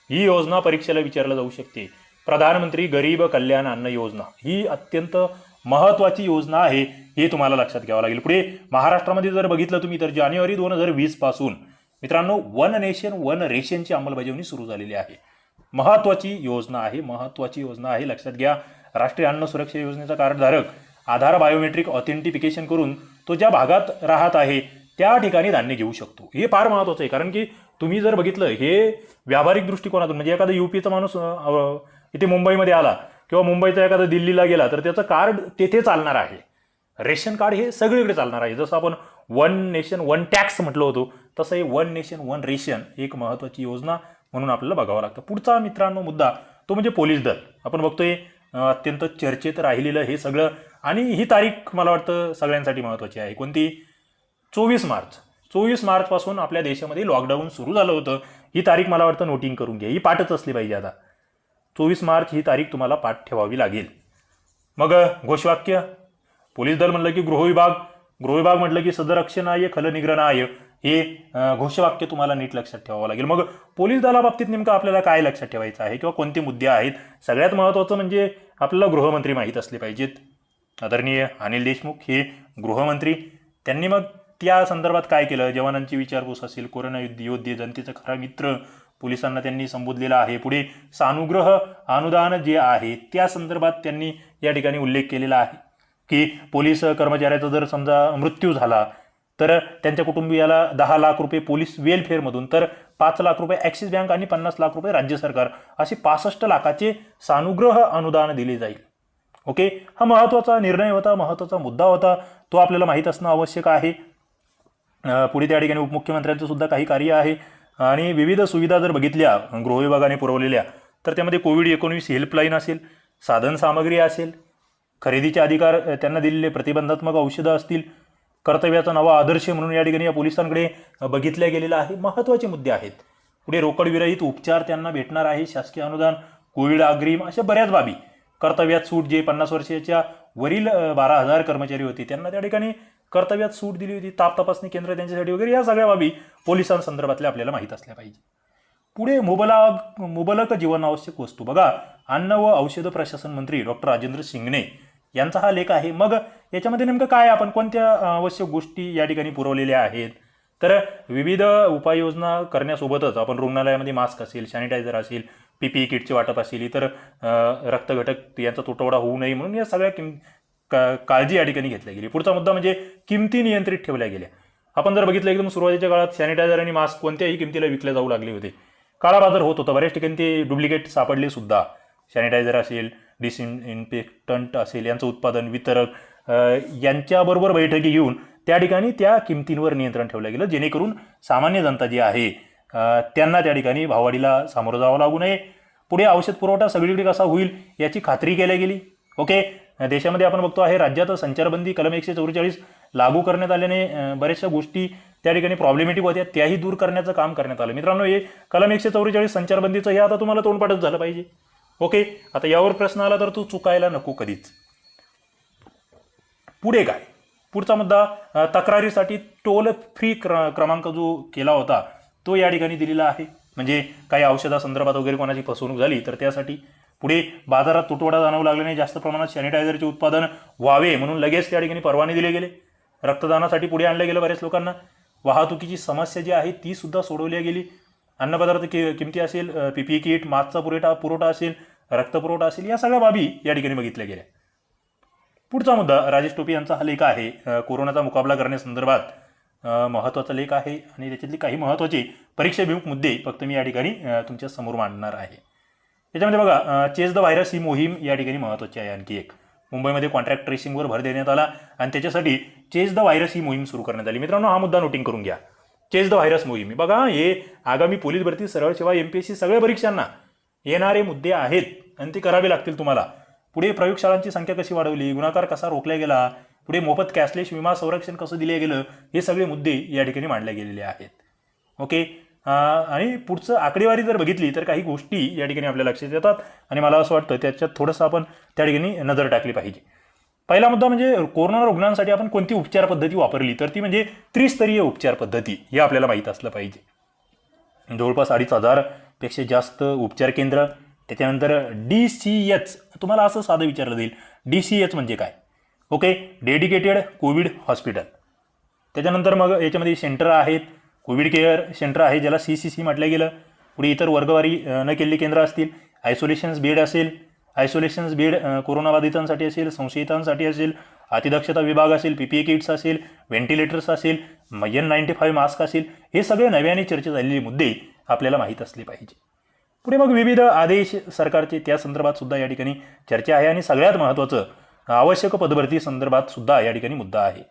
ही योजना परीक्षेला विचारली जाऊ शकते. प्रधानमंत्री गरीब कल्याण अन्न योजना ही अत्यंत महत्त्वाची योजना आहे, हे तुम्हाला लक्षात घ्यावं लागेल. पुढे महाराष्ट्रामध्ये जर बघितलं तुम्ही तर जानेवारी 2020 पासून मित्रांनो वन नेशन वन रेशनची अंमलबजावणी सुरू झालेली आहे. महत्त्वाची योजना आहे, लक्षात घ्या. राष्ट्रीय अन्न सुरक्षा योजनेचा कार्डधारक आधार बायोमेट्रिक ऑथेंटिफिकेशन करून तो ज्या भागात राहत आहे त्या ठिकाणी धान्य घेऊ शकतो. हे फार महत्त्वाचं आहे, कारण की तुम्ही जर बघितलं हे व्यावहारिक दृष्टिकोनातून, म्हणजे एखादा UPचा माणूस इथे मुंबईमध्ये आला किंवा मुंबईचा एखादा दिल्लीला गेला तर त्याचं कार्ड तेथे चालणार आहे. रेशन कार्ड हे सगळीकडे चालणार आहे. जसं आपण वन नेशन वन टॅक्स म्हटलं होतं तसं हे वन नेशन वन रेशन एक महत्त्वाची योजना म्हणून आपल्याला बघावं लागतं. पुढचा मित्रांनो मुद्दा तो म्हणजे पोलीस दल. आपण बघतोय अत्यंत चर्चेत राहिलेलं हे सगळं, आणि ही तारीख मला वाटतं सगळ्यांसाठी महत्त्वाची आहे. कोणती? 24 मार्च. 24 मार्चपासून आपल्या देशामध्ये लॉकडाऊन सुरू झालं होतं. ही तारीख मला वाटतं नोटिंग करून घ्या, ही पाठच असली पाहिजे. आता 24 मार्च ही तारीख तुम्हाला पाठ ठेवावी लागेल. मग घोषवाक्य, पोलीस दल म्हणलं की गृहविभाग, गृहविभाग म्हटलं की सदरक्षणाय खलनिग्रहणाय, हे घोषवाक्य तुम्हाला नीट लक्षात ठेवावं लागेल. मग पोलीस दलाबाबतीत नेमकं आपल्याला काय लक्षात ठेवायचं आहे किंवा कोणते मुद्दे आहेत? सगळ्यात महत्त्वाचं म्हणजे आपल्याला गृहमंत्री माहीत असले पाहिजेत. आदरणीय अनिल देशमुख हे गृहमंत्री, त्यांनी मग त्या संदर्भात काय केलं? जवानांची विचारपूस असेल, कोरोना योद्धे, जनतेचा खरा मित्र पोलिसांना त्यांनी संबोधलेला आहे. पुढे सानुग्रह अनुदान जे आहे त्या संदर्भात त्यांनी या ठिकाणी उल्लेख केलेला आहे की पोलीस कर्मचाऱ्याचा जर समजा मृत्यू झाला तर त्यांच्या कुटुंबियाला 10 लाख रुपये पोलीस वेलफेअरमधून, तर 5 लाख रुपये ॲक्सिस बँक आणि 50 लाख रुपये राज्य सरकार, असे 65 लाखाचे सानुग्रह अनुदान दिले जाईल. ओके, हा महत्त्वाचा निर्णय होता, महत्त्वाचा मुद्दा होता, तो आपल्याला माहीत असणं आवश्यक आहे. पुढे त्या ठिकाणी उपमुख्यमंत्र्यांचं सुद्धा काही कार्य आहे आणि विविध सुविधा जर बघितल्या गृहविभागाने पुरवलेल्या तर त्यामध्ये कोविड-19 हेल्पलाईन असेल, साधनसामग्री असेल, खरेदीचे अधिकार त्यांना दिलेले, प्रतिबंधात्मक औषधं असतील, कर्तव्याचा नवा आदर्श म्हणून या ठिकाणी या पोलिसांकडे बघितल्या गेलेला आहे. महत्त्वाचे मुद्दे आहेत. पुढे रोकडविरहित उपचार त्यांना भेटणार आहे, शासकीय अनुदान, कोविड अग्रिम, अशा बऱ्याच बाबी. कर्तव्यात सूट, जे 50 वर्षाच्या वरील 12,000 कर्मचारी होते त्यांना त्या ठिकाणी कर्तव्यात सूट दिली होती, ताप तपासणी केंद्र त्यांच्यासाठी वगैरे, या सगळ्या बाबी पोलिसांसंदर्भातल्या आपल्याला माहीत असल्या पाहिजे. पुढे मुबलक जीवनावश्यक वस्तू बघा, अन्न व औषध प्रशासन मंत्री डॉक्टर राजेंद्र शिंगणे यांचा हा लेख आहे. मग याच्यामध्ये नेमकं काय, आपण कोणत्या आवश्यक गोष्टी या ठिकाणी पुरवलेल्या आहेत? तर विविध उपाययोजना करण्यासोबतच आपण रुग्णालयामध्ये मास्क असेल, सॅनिटायझर असेल, PPE किटचे वाटप असेल, इतर रक्तघटक यांचा तुटवडा होऊ नये म्हणून या सगळ्या काळजी या ठिकाणी घेतल्या गेली. पुढचा मुद्दा म्हणजे किमती नियंत्रित ठेवल्या गेल्या. आपण जर बघितलं एकदम सुरुवातीच्या काळात सॅनिटायझर आणि मास्क कोणत्याही किमतीला विकले जाऊ लागले होते. काळा बाजार होत होता, बऱ्याच ठिकाणी ते डुप्लिकेट सापडले सुद्धा. सॅनिटायझर असेल, डिसइन्फेक्टंट असेल, यांचं उत्पादन, वितरक यांच्याबरोबर बैठकी घेऊन त्या ठिकाणी त्या किमतींवर नियंत्रण ठेवलं गेलं, जेणेकरून सामान्य जनता जी आहे त्यांना त्या ठिकाणी भाववाढीला सामोरं जावं लागू नये. पुढे औषध पुरवठा सगळीकडे कसा होईल याची खात्री केली गेली. ओके, देशामध्ये आपण बघतो आहे राज्यात संचारबंदी कलम 144 लागू करण्यात आल्याने बऱ्याचशा गोष्टी त्या ठिकाणी प्रॉब्लेमॅटिक होत्या, त्याही दूर करण्याचं काम करण्यात आलं. मित्रांनो, हे कलम 144 संचारबंदीचं हे आता तुम्हाला तोंडपाठच झालं पाहिजे. ओके, आता यावर प्रश्न आला तर तू चुकायला नको कधीच. पुढे काय, पुढचा मुद्दा, तक्रारीसाठी टोल फ्री क्रमांक जो केला होता तो या ठिकाणी दिलेला आहे. म्हणजे काही औषधासंदर्भात वगैरे कोणाची फसवणूक झाली तर त्यासाठी. पुढे बाजारात तुटवडा जाणवू लागल्याने जास्त प्रमाणात सॅनिटायझरचे उत्पादन व्हावे म्हणून लगेच त्या ठिकाणी परवाने दिले गेले. रक्तदानासाठी पुढे आणलं गेलं बऱ्याच लोकांना. वाहतुकीची समस्या जी आहे ती सुद्धा सोडवली गेली. अन्नपदार्थ किमती असेल, PPE किट, मास्कचा पुरवठा असेल, रक्तपुरवठा असेल, या सगळ्या बाबी या ठिकाणी बघितल्या गेल्या. पुढचा मुद्दा, राजेश टोपे यांचा हा लेख आहे, कोरोनाचा मुकाबला करण्यासंदर्भात महत्त्वाचा लेख आहे आणि त्याच्यातले काही महत्त्वाचे परीक्षाभिमुख मुद्दे फक्त मी या ठिकाणी तुमच्या समोर मांडणार आहे. त्याच्यामध्ये बघा, चेस द व्हायरस ही मोहीम या ठिकाणी महत्त्वाची आहे. आणखी एक, मुंबईमध्ये कॉन्ट्रॅक्ट ट्रेसिंगवर भर देण्यात आला आणि त्याच्यासाठी चेस द व्हायरस ही मोहीम सुरू करण्यात आली. मित्रांनो, हा मुद्दा नोटिंग करून घ्या. चेस द व्हायरस मोहीम बघा, हे आगामी पोलीस भरती, सरळ सेवा, MPSC सगळ्या परीक्षांना येणारे मुद्दे आहेत आणि ते करावे लागतील तुम्हाला. पुढे प्रयोगशाळांची संख्या कशी वाढवली, गुन्हाकार कसा रोखला गेला, पुढे मोफत कॅशलेस विमा संरक्षण कसं दिले गेलं, हे सगळे मुद्दे या ठिकाणी मांडले गेलेले आहेत. ओके, आणि पुढचं आकडेवारी जर बघितली तर काही गोष्टी या ठिकाणी आपल्या लक्षात येतात आणि मला असं वाटतं त्याच्यात थोडंसं आपण त्या ठिकाणी नजर टाकली पाहिजे. पहिला मुद्दा म्हणजे कोरोना रुग्णांसाठी आपण कोणती उपचार पद्धती वापरली, तर ती म्हणजे त्रिस्तरीय उपचार पद्धती, हे आपल्याला माहीत असलं पाहिजे. जवळपास 2,500 पेक्षा जास्त उपचार केंद्र. त्याच्यानंतर DCH, तुम्हाला असं साधं विचारलं जाईल, DCH म्हणजे काय? Okay, dedicated Covid hospital. त्याच्यानंतर मग याच्यामध्ये सेंटर आहेत, कोविड केअर सेंटर आहे ज्याला CCC म्हटलं गेलं. पुढे इतर वर्गवारी न केलेली केंद्र असतील, आयसोलेशन्स बेड असेल, आयसोलेशन्स बेड कोरोनाबाधितांसाठी असेल, संशयितांसाठी असेल, अतिदक्षता विभाग असेल, PPE किट्स असेल, व्हेंटिलेटर्स असेल, N95 मास्क असेल, हे सगळे नव्याने चर्चा झालेले मुद्दे आपल्याला माहीत असले पाहिजे. पुढे मग विविध आदेश सरकारचे, त्या संदर्भात सुद्धा या ठिकाणी चर्चा आहे आणि सगळ्यात महत्त्वाचं, आवश्यक पदभरती संदर्भात सुद्धा या ठिकाणी मुद्दा आहे.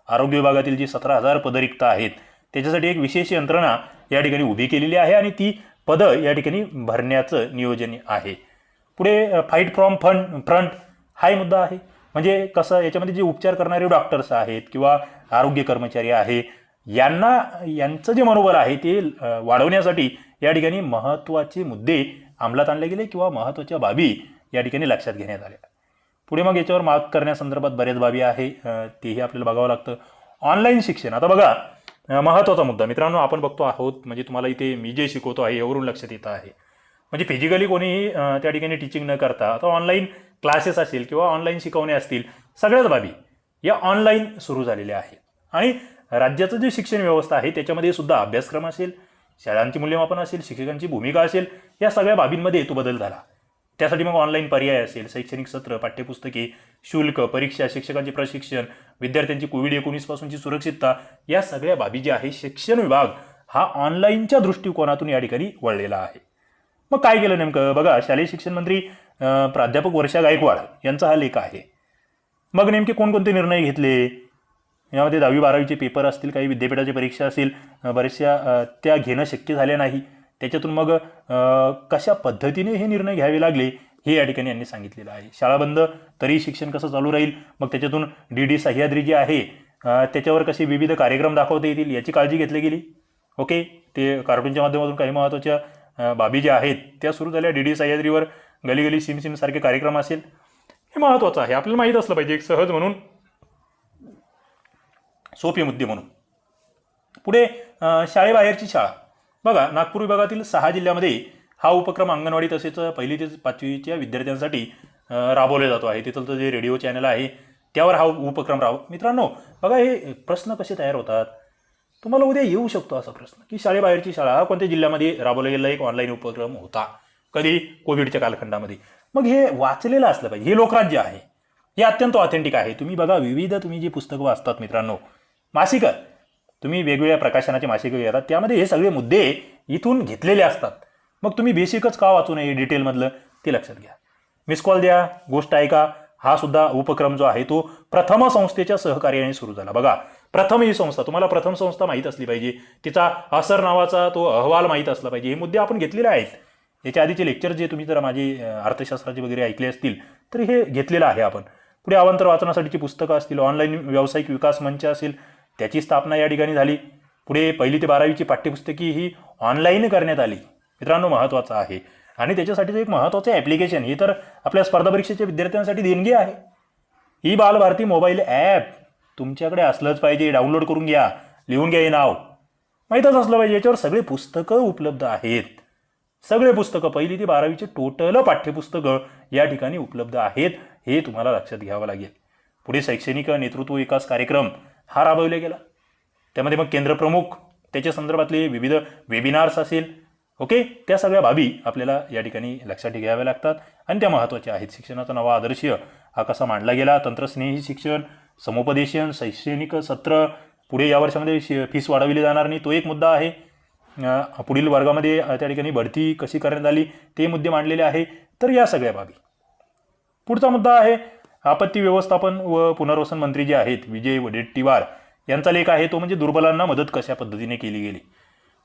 आरोग्य विभागातील जी 17,000 पदं रिक्त आहेत त्याच्यासाठी एक विशेष यंत्रणा या ठिकाणी उभी केलेली आहे आणि ती पदं या ठिकाणी भरण्याचं नियोजन आहे. पुढे फाईट फ्रॉम फ्रंट हा मुद्दा आहे. म्हणजे कसं, याच्यामध्ये जे उपचार करणारे डॉक्टर्स आहेत किंवा आरोग्य कर्मचारी आहे यांचं जे मनोबल आहे ते वाढवण्यासाठी या ठिकाणी महत्त्वाचे मुद्दे अंमलात आणले गेले किंवा महत्त्वाच्या बाबी या ठिकाणी लक्षात घेण्यात आल्या. पुढे मग याच्यावर मात करण्यासंदर्भात बऱ्याच बाबी आहे, तेही आपल्याला बघावं लागतं. ऑनलाईन शिक्षण, आता बघा महत्त्वाचा मुद्दा मित्रांनो, आपण बघतो आहोत म्हणजे तुम्हाला इथे मी जे शिकवतो आहे यावरून लक्षात येतं आहे, म्हणजे फिजिकली कोणीही त्या ठिकाणी टीचिंग न करता आता ऑनलाईन क्लासेस असतील किंवा ऑनलाईन शिकवणे असतील, सगळ्याच बाबी या ऑनलाईन सुरू झालेल्या आहेत. आणि राज्याचं जे शिक्षण व्यवस्था आहे त्याच्यामध्ये सुद्धा अभ्यासक्रम असेल, शाळांची मूल्यमापन असेल, शिक्षकांची भूमिका असेल, या सगळ्या बाबींमध्ये तो बदल झाला. त्यासाठी मग ऑनलाईन पर्याय असेल, शैक्षणिक सत्र, पाठ्यपुस्तके, शुल्क, परीक्षा, शिक्षकांचे प्रशिक्षण, विद्यार्थ्यांची कोविड-19 पासूनची सुरक्षितता, या सगळ्या बाबी ज्या आहे शिक्षण विभाग हा ऑनलाईनच्या दृष्टिकोनातून या ठिकाणी वळलेला आहे. मग काय केलं नेमकं बघा, शालेय शिक्षण मंत्री प्राध्यापक वर्षा गायकवाड यांचा हा लेख आहे. मग नेमके कोणकोणते निर्णय घेतले यामध्ये 10वी-12वीचे पेपर असतील, काही विद्यापीठाची परीक्षा असेल, बऱ्याचशा त्या घेणं शक्य झाल्या नाही. त्याच्यातून मग कशा पद्धतीने हे निर्णय घ्यावे लागले हे या ठिकाणी यांनी सांगितलेलं आहे. शाळा बंद तरी शिक्षण कसं चालू राहील, मग त्याच्यातून डी सह्याद्री जे आहे त्याच्यावर कसे विविध कार्यक्रम दाखवता येतील याची काळजी घेतली गेली. ओके, ते कार्टूनच्या माध्यमातून काही महत्त्वाच्या बाबी ज्या आहेत त्या सुरू झाल्या. डी सह्याद्रीवर गली गली सिम सारखे कार्यक्रम असेल, हे महत्त्वाचं आहे, आपल्याला माहीत असलं पाहिजे, एक सहज म्हणून, सोपे मुद्दे म्हणून. पुढे शाळेबाहेरची शाळा, बघा नागपूर विभागातील 6 जिल्ह्यामध्ये हा उपक्रम अंगणवाडी तसेच 1ली ते 5वीच्या विद्यार्थ्यांसाठी राबवला जातो आहे. तिथलं जे रेडिओ चॅनल आहे त्यावर हा उपक्रम मित्रांनो बघा, हे प्रश्न कसे तयार होतात, तुम्हाला उद्या येऊ शकतो असा प्रश्न की शाळेबाहेरची शाळा कोणत्या जिल्ह्यामध्ये राबवला गेलेला एक ऑनलाईन उपक्रम होता, कधी कोविडच्या कालखंडामध्ये. मग हे वाचलेलं असलं पाहिजे, हे लोकराज्य आहे, हे अत्यंत ऑथेंटिक आहे. तुम्ही बघा विविध तुम्ही जी पुस्तकं वाचतात मित्रांनो, मासिकं, तुम्ही वेगवेगळ्या प्रकाशनाचे मासिकं घेतात, त्यामध्ये हे सगळे मुद्दे इथून घेतलेले असतात. मग तुम्ही बेसिकच का वाचू नये डिटेलमधलं ते लक्षात घ्या. मिस कॉल द्या, गोष्ट ऐका, हा सुद्धा उपक्रम जो आहे तो प्रथम संस्थेच्या सहकार्याने सुरू झाला. बघा प्रथम ही संस्था, तुम्हाला प्रथम संस्था माहीत असली पाहिजे, तिचा असर नावाचा तो अहवाल माहीत असला पाहिजे. हे मुद्दे आपण घेतलेले आहेत. याच्या आधीचे लेक्चर जे तुम्ही जर माझे अर्थशास्त्राचे वगैरे ऐकले असतील तर हे घेतलेलं आहे आपण. पुढे अवांतर वाचनासाठीची पुस्तकं असतील, ऑनलाईन व्यावसायिक विकास मंच असेल, त्याची स्थापना या ठिकाणी झाली. पुढे 1ली ते 12वीची पाठ्यपुस्तकी ही ऑनलाईन करण्यात आली. मित्रांनो महत्त्वाचं आहे. आणि त्याच्यासाठीचं एक महत्त्वाचं ॲप्लिकेशन, हे तर आपल्या स्पर्धा परीक्षेच्या विद्यार्थ्यांसाठी देणगी आहे. ही बालभारती मोबाईल ॲप तुमच्याकडे असलंच पाहिजे, डाउनलोड करून घ्या, लिहून घ्या, हे नाव माहीतच असलं पाहिजे. याच्यावर सगळे पुस्तकं उपलब्ध आहेत, सगळे पुस्तकं 1ली ते 12वीचे टोटल पाठ्यपुस्तकं या ठिकाणी उपलब्ध आहेत, हे तुम्हाला लक्षात घ्यावं लागेल. पुढे शैक्षणिक नेतृत्व विकास कार्यक्रम हा राबवला गेला. त्यामध्ये मग केंद्रप्रमुख, त्याच्या संदर्भातले विविध वेबिनार्स असेल, ओके, त्या सगळ्या बाबी आपल्याला या ठिकाणी लक्षात घ्याव्या लागतात आणि त्या महत्त्वाच्या आहेत. शिक्षणाचा नवा आदर्श हा कसा मांडला गेला, तंत्रस्नेही शिक्षण, समुपदेशन, शैक्षणिक सत्र, पुढे या वर्षामध्ये फीस वाढवली जाणार नाही तो एक मुद्दा आहे. पुढील वर्गामध्ये त्या ठिकाणी बढती कशी करण्यात आली ते मुद्दे मांडलेले आहे. तर या सगळ्या बाबी. पुढचा मुद्दा आहे आपत्ती व्यवस्थापन व पुनर्वसन मंत्री जे आहेत विजय वडेट्टीवार यांचा लेख आहे तो म्हणजे दुर्बलांना मदत कशा पद्धतीने केली गेली.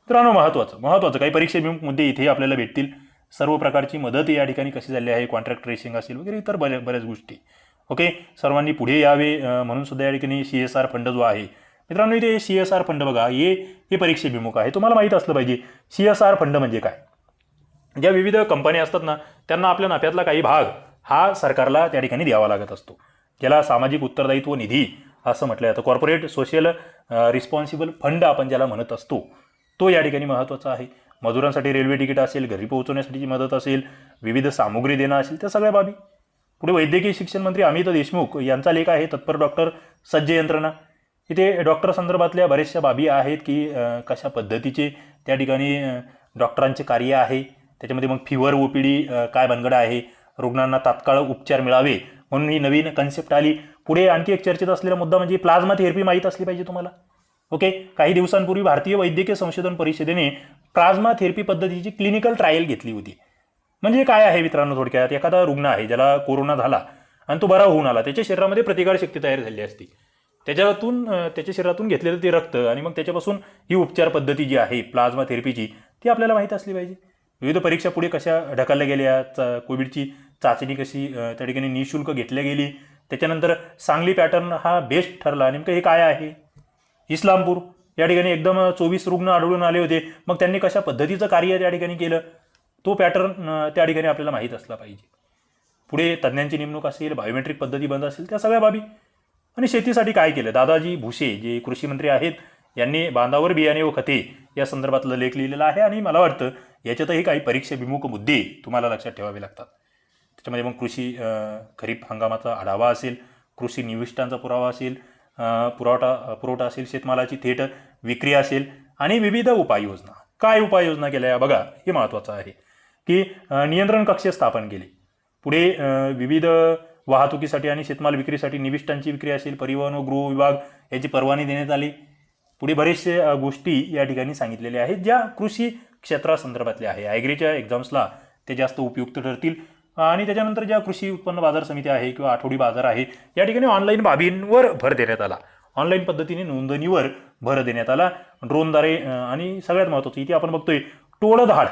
मित्रांनो महत्त्वाचं काही परीक्षेभिमुख मुद्दे इथे आपल्याला भेटतील. सर्व प्रकारची मदत या ठिकाणी कशी झाली आहे, कॉन्ट्रॅक्ट ट्रेसिंग असेल वगैरे इतर बऱ्याच गोष्टी. ओके, सर्वांनी पुढे यावे म्हणून सुद्धा या ठिकाणी CSR फंड जो आहे मित्रांनो, इथे CSR फंड बघा, हे परीक्षेभिमुख आहे, तुम्हाला माहीत असलं पाहिजे. CSR फंड म्हणजे काय, ज्या विविध कंपन्या असतात ना त्यांना आपल्या नफ्यातला काही भाग हा सरकारला त्या ठिकाणी द्यावा लागत असतो, ज्याला सामाजिक उत्तरदायित्व निधी असं म्हटलं जातं. कॉर्पोरेट सोशल रिस्पॉन्सिबल फंड आपण ज्याला म्हणत असतो तो या ठिकाणी महत्त्वाचा आहे. मजुरांसाठी रेल्वे तिकीट असेल, घरी पोहोचवण्यासाठीची मदत असेल, विविध सामुग्री देणं असेल, त्या सगळ्या बाबी. पुढे वैद्यकीय शिक्षण मंत्री अमित देशमुख यांचा लेख आहे तत्पर डॉक्टर सज्ज यंत्रणा. इथे डॉक्टर संदर्भातल्या बऱ्याचशा बाबी आहेत की कशा पद्धतीचे त्या ठिकाणी डॉक्टरांचे कार्य आहे. त्याच्यामध्ये मग फीवर OPD काय बनगड आहे, रुग्णांना तात्काळ उपचार मिळावे म्हणून ही नवीन कन्सेप्ट आली. पुढे आणखी एक चर्चेत असलेला मुद्दा म्हणजे प्लाझ्मा थेरपी माहीत असली पाहिजे तुम्हाला. ओके, काही दिवसांपूर्वी भारतीय वैद्यकीय संशोधन परिषदेने प्लाझ्मा थेरपी पद्धतीची क्लिनिकल ट्रायल घेतली होती. म्हणजे काय आहे मित्रांनो, थोडक्यात एखादा रुग्ण आहे ज्याला कोरोना झाला आणि तो बरा होऊन आला, त्याच्या शरीरामध्ये प्रतिकारशक्ती तयार झाली असती, त्याच्या शरीरातून घेतलेलं ते रक्त आणि मग त्याच्यापासून ही उपचार पद्धती जी आहे प्लाझ्मा थेरपीची ती आपल्याला माहीत असली पाहिजे. विविध परीक्षा पुढे कशा ढकलल्या गेल्या, कोविडची चाचणी कशी त्या ठिकाणी निःशुल्क घेतल्या गेली. त्याच्यानंतर सांगली पॅटर्न हा बेस्ट ठरला. नेमकं हे काय आहे, इस्लामपूर या ठिकाणी एकदम 24 रुग्ण आढळून आले होते, मग त्यांनी कशा पद्धतीचं कार्य त्या ठिकाणी केलं तो पॅटर्न त्या ठिकाणी आपल्याला माहीत असला पाहिजे. पुढे तज्ज्ञांची नेमणूक असेल, बायोमेट्रिक पद्धती बंद असेल, त्या सगळ्या बाबी. आणि शेतीसाठी काय केलं, दादाजी भुसे जे कृषी मंत्री आहेत यांनी बांधावर बियाणे व खते या संदर्भातलं लेख लिहिलेला आहे. आणि मला वाटतं याच्यातही काही परीक्षेभिमुख मुद्दे तुम्हाला लक्षात ठेवावे लागतात. त्याच्यामध्ये मग कृषी खरीप हंगामाचा आढावा असेल, कृषी निविष्ठांचा पुरावा असेल, पुरवठा असेल, शेतमालाची थेट विक्री असेल आणि विविध उपाययोजना. काय उपाययोजना केल्या बघा, हे महत्त्वाचं आहे की नियंत्रण कक्ष स्थापन केले. पुढे विविध वाहतुकीसाठी आणि शेतमाल विक्रीसाठी निविष्ठांची विक्री असेल, परिवहन व गृह विभाग याची परवानगी देण्यात आली. पुढे बरेचसे गोष्टी या ठिकाणी सांगितलेल्या आहेत ज्या कृषी क्षेत्रासंदर्भातल्या आहे. ॲग्रीच्या एक्झाम्सला ते जास्त उपयुक्त ठरतील. आणि त्याच्यानंतर ज्या कृषी उत्पन्न बाजार समिती आहे किंवा आठवडी बाजार आहे या ठिकाणी ऑनलाईन बाबींवर भर देण्यात आला. ऑनलाईन पद्धतीने नोंदणीवर भर देण्यात आला, ड्रोनद्वारे. आणि सगळ्यात महत्त्वाचं इथे आपण बघतोय टोळधाड.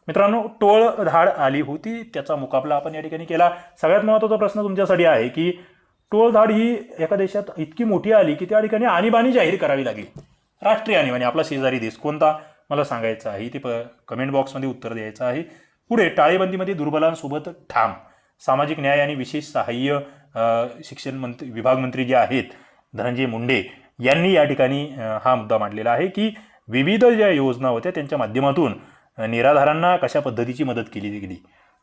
मित्रांनो, टोळधाड आली होती, त्याचा मुकाबला आपण या ठिकाणी केला. सगळ्यात महत्त्वाचा प्रश्न तुमच्यासाठी आहे की टोळधाड ही एका देशात इतकी मोठी आली की त्या ठिकाणी आणीबाणी जाहीर करावी लागली. राष्ट्रीय आणीबाणी. आपला शेजारी देश कोणता मला सांगायचं आहे, ते कमेंट बॉक्समध्ये उत्तर द्यायचं आहे. पुढे टाळेबंदीमध्ये दुर्बलांसोबत ठाम. सामाजिक न्याय आणि विशेष सहाय्य शिक्षण विभाग मंत्री जे आहेत धनंजय मुंडे यांनी या ठिकाणी हा मुद्दा मांडलेला आहे की विविध ज्या योजना होत्या त्यांच्या माध्यमातून निराधारांना कशा पद्धतीची मदत केली गेली.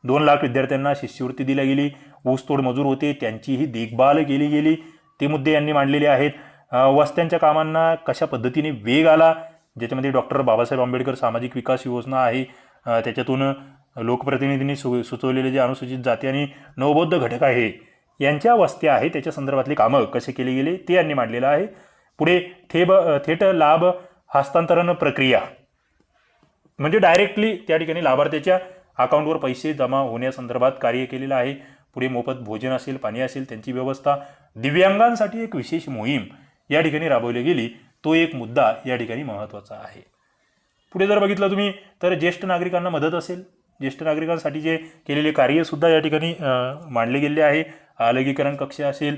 2 लाख विद्यार्थ्यांना शिष्यवृत्ती दिली गेली. ऊसतोड मजूर होते त्यांचीही देखभाल केली गेली, ते मुद्दे यांनी मांडलेले आहेत. वस्त्यांच्या कामांना कशा पद्धतीने वेग आला, ज्याच्यामध्ये डॉक्टर बाबासाहेब आंबेडकर सामाजिक विकास योजना आहे, त्याच्यातून लोकप्रतिनिधींनी सुचवलेले जे अनुसूचित जाती आणि नवबौद्ध घटक आहे यांच्या वस्त्या आहे त्याच्या संदर्भातली कामं कसे केले गेले ते यांनी मांडलेलं आहे. पुढे थेट लाभ हस्तांतरण प्रक्रिया, म्हणजे डायरेक्टली त्या ठिकाणी लाभार्थ्याच्या अकाउंटवर पैसे जमा होण्यासंदर्भात कार्य केलेलं आहे. पुढे मोफत भोजन असेल, पाणी असेल, त्यांची व्यवस्था. दिव्यांगांसाठी एक विशेष मोहीम या ठिकाणी राबवली गेली, तो एक मुद्दा या ठिकाणी महत्त्वाचा आहे. पुढे जर बघितलं तुम्ही तर ज्येष्ठ नागरिकांना मदत असेल, ज्येष्ठ नागरिकांसाठी जे केलेले कार्यसुद्धा या ठिकाणी मांडले गेले आहे. अलगीकरण कक्ष असेल,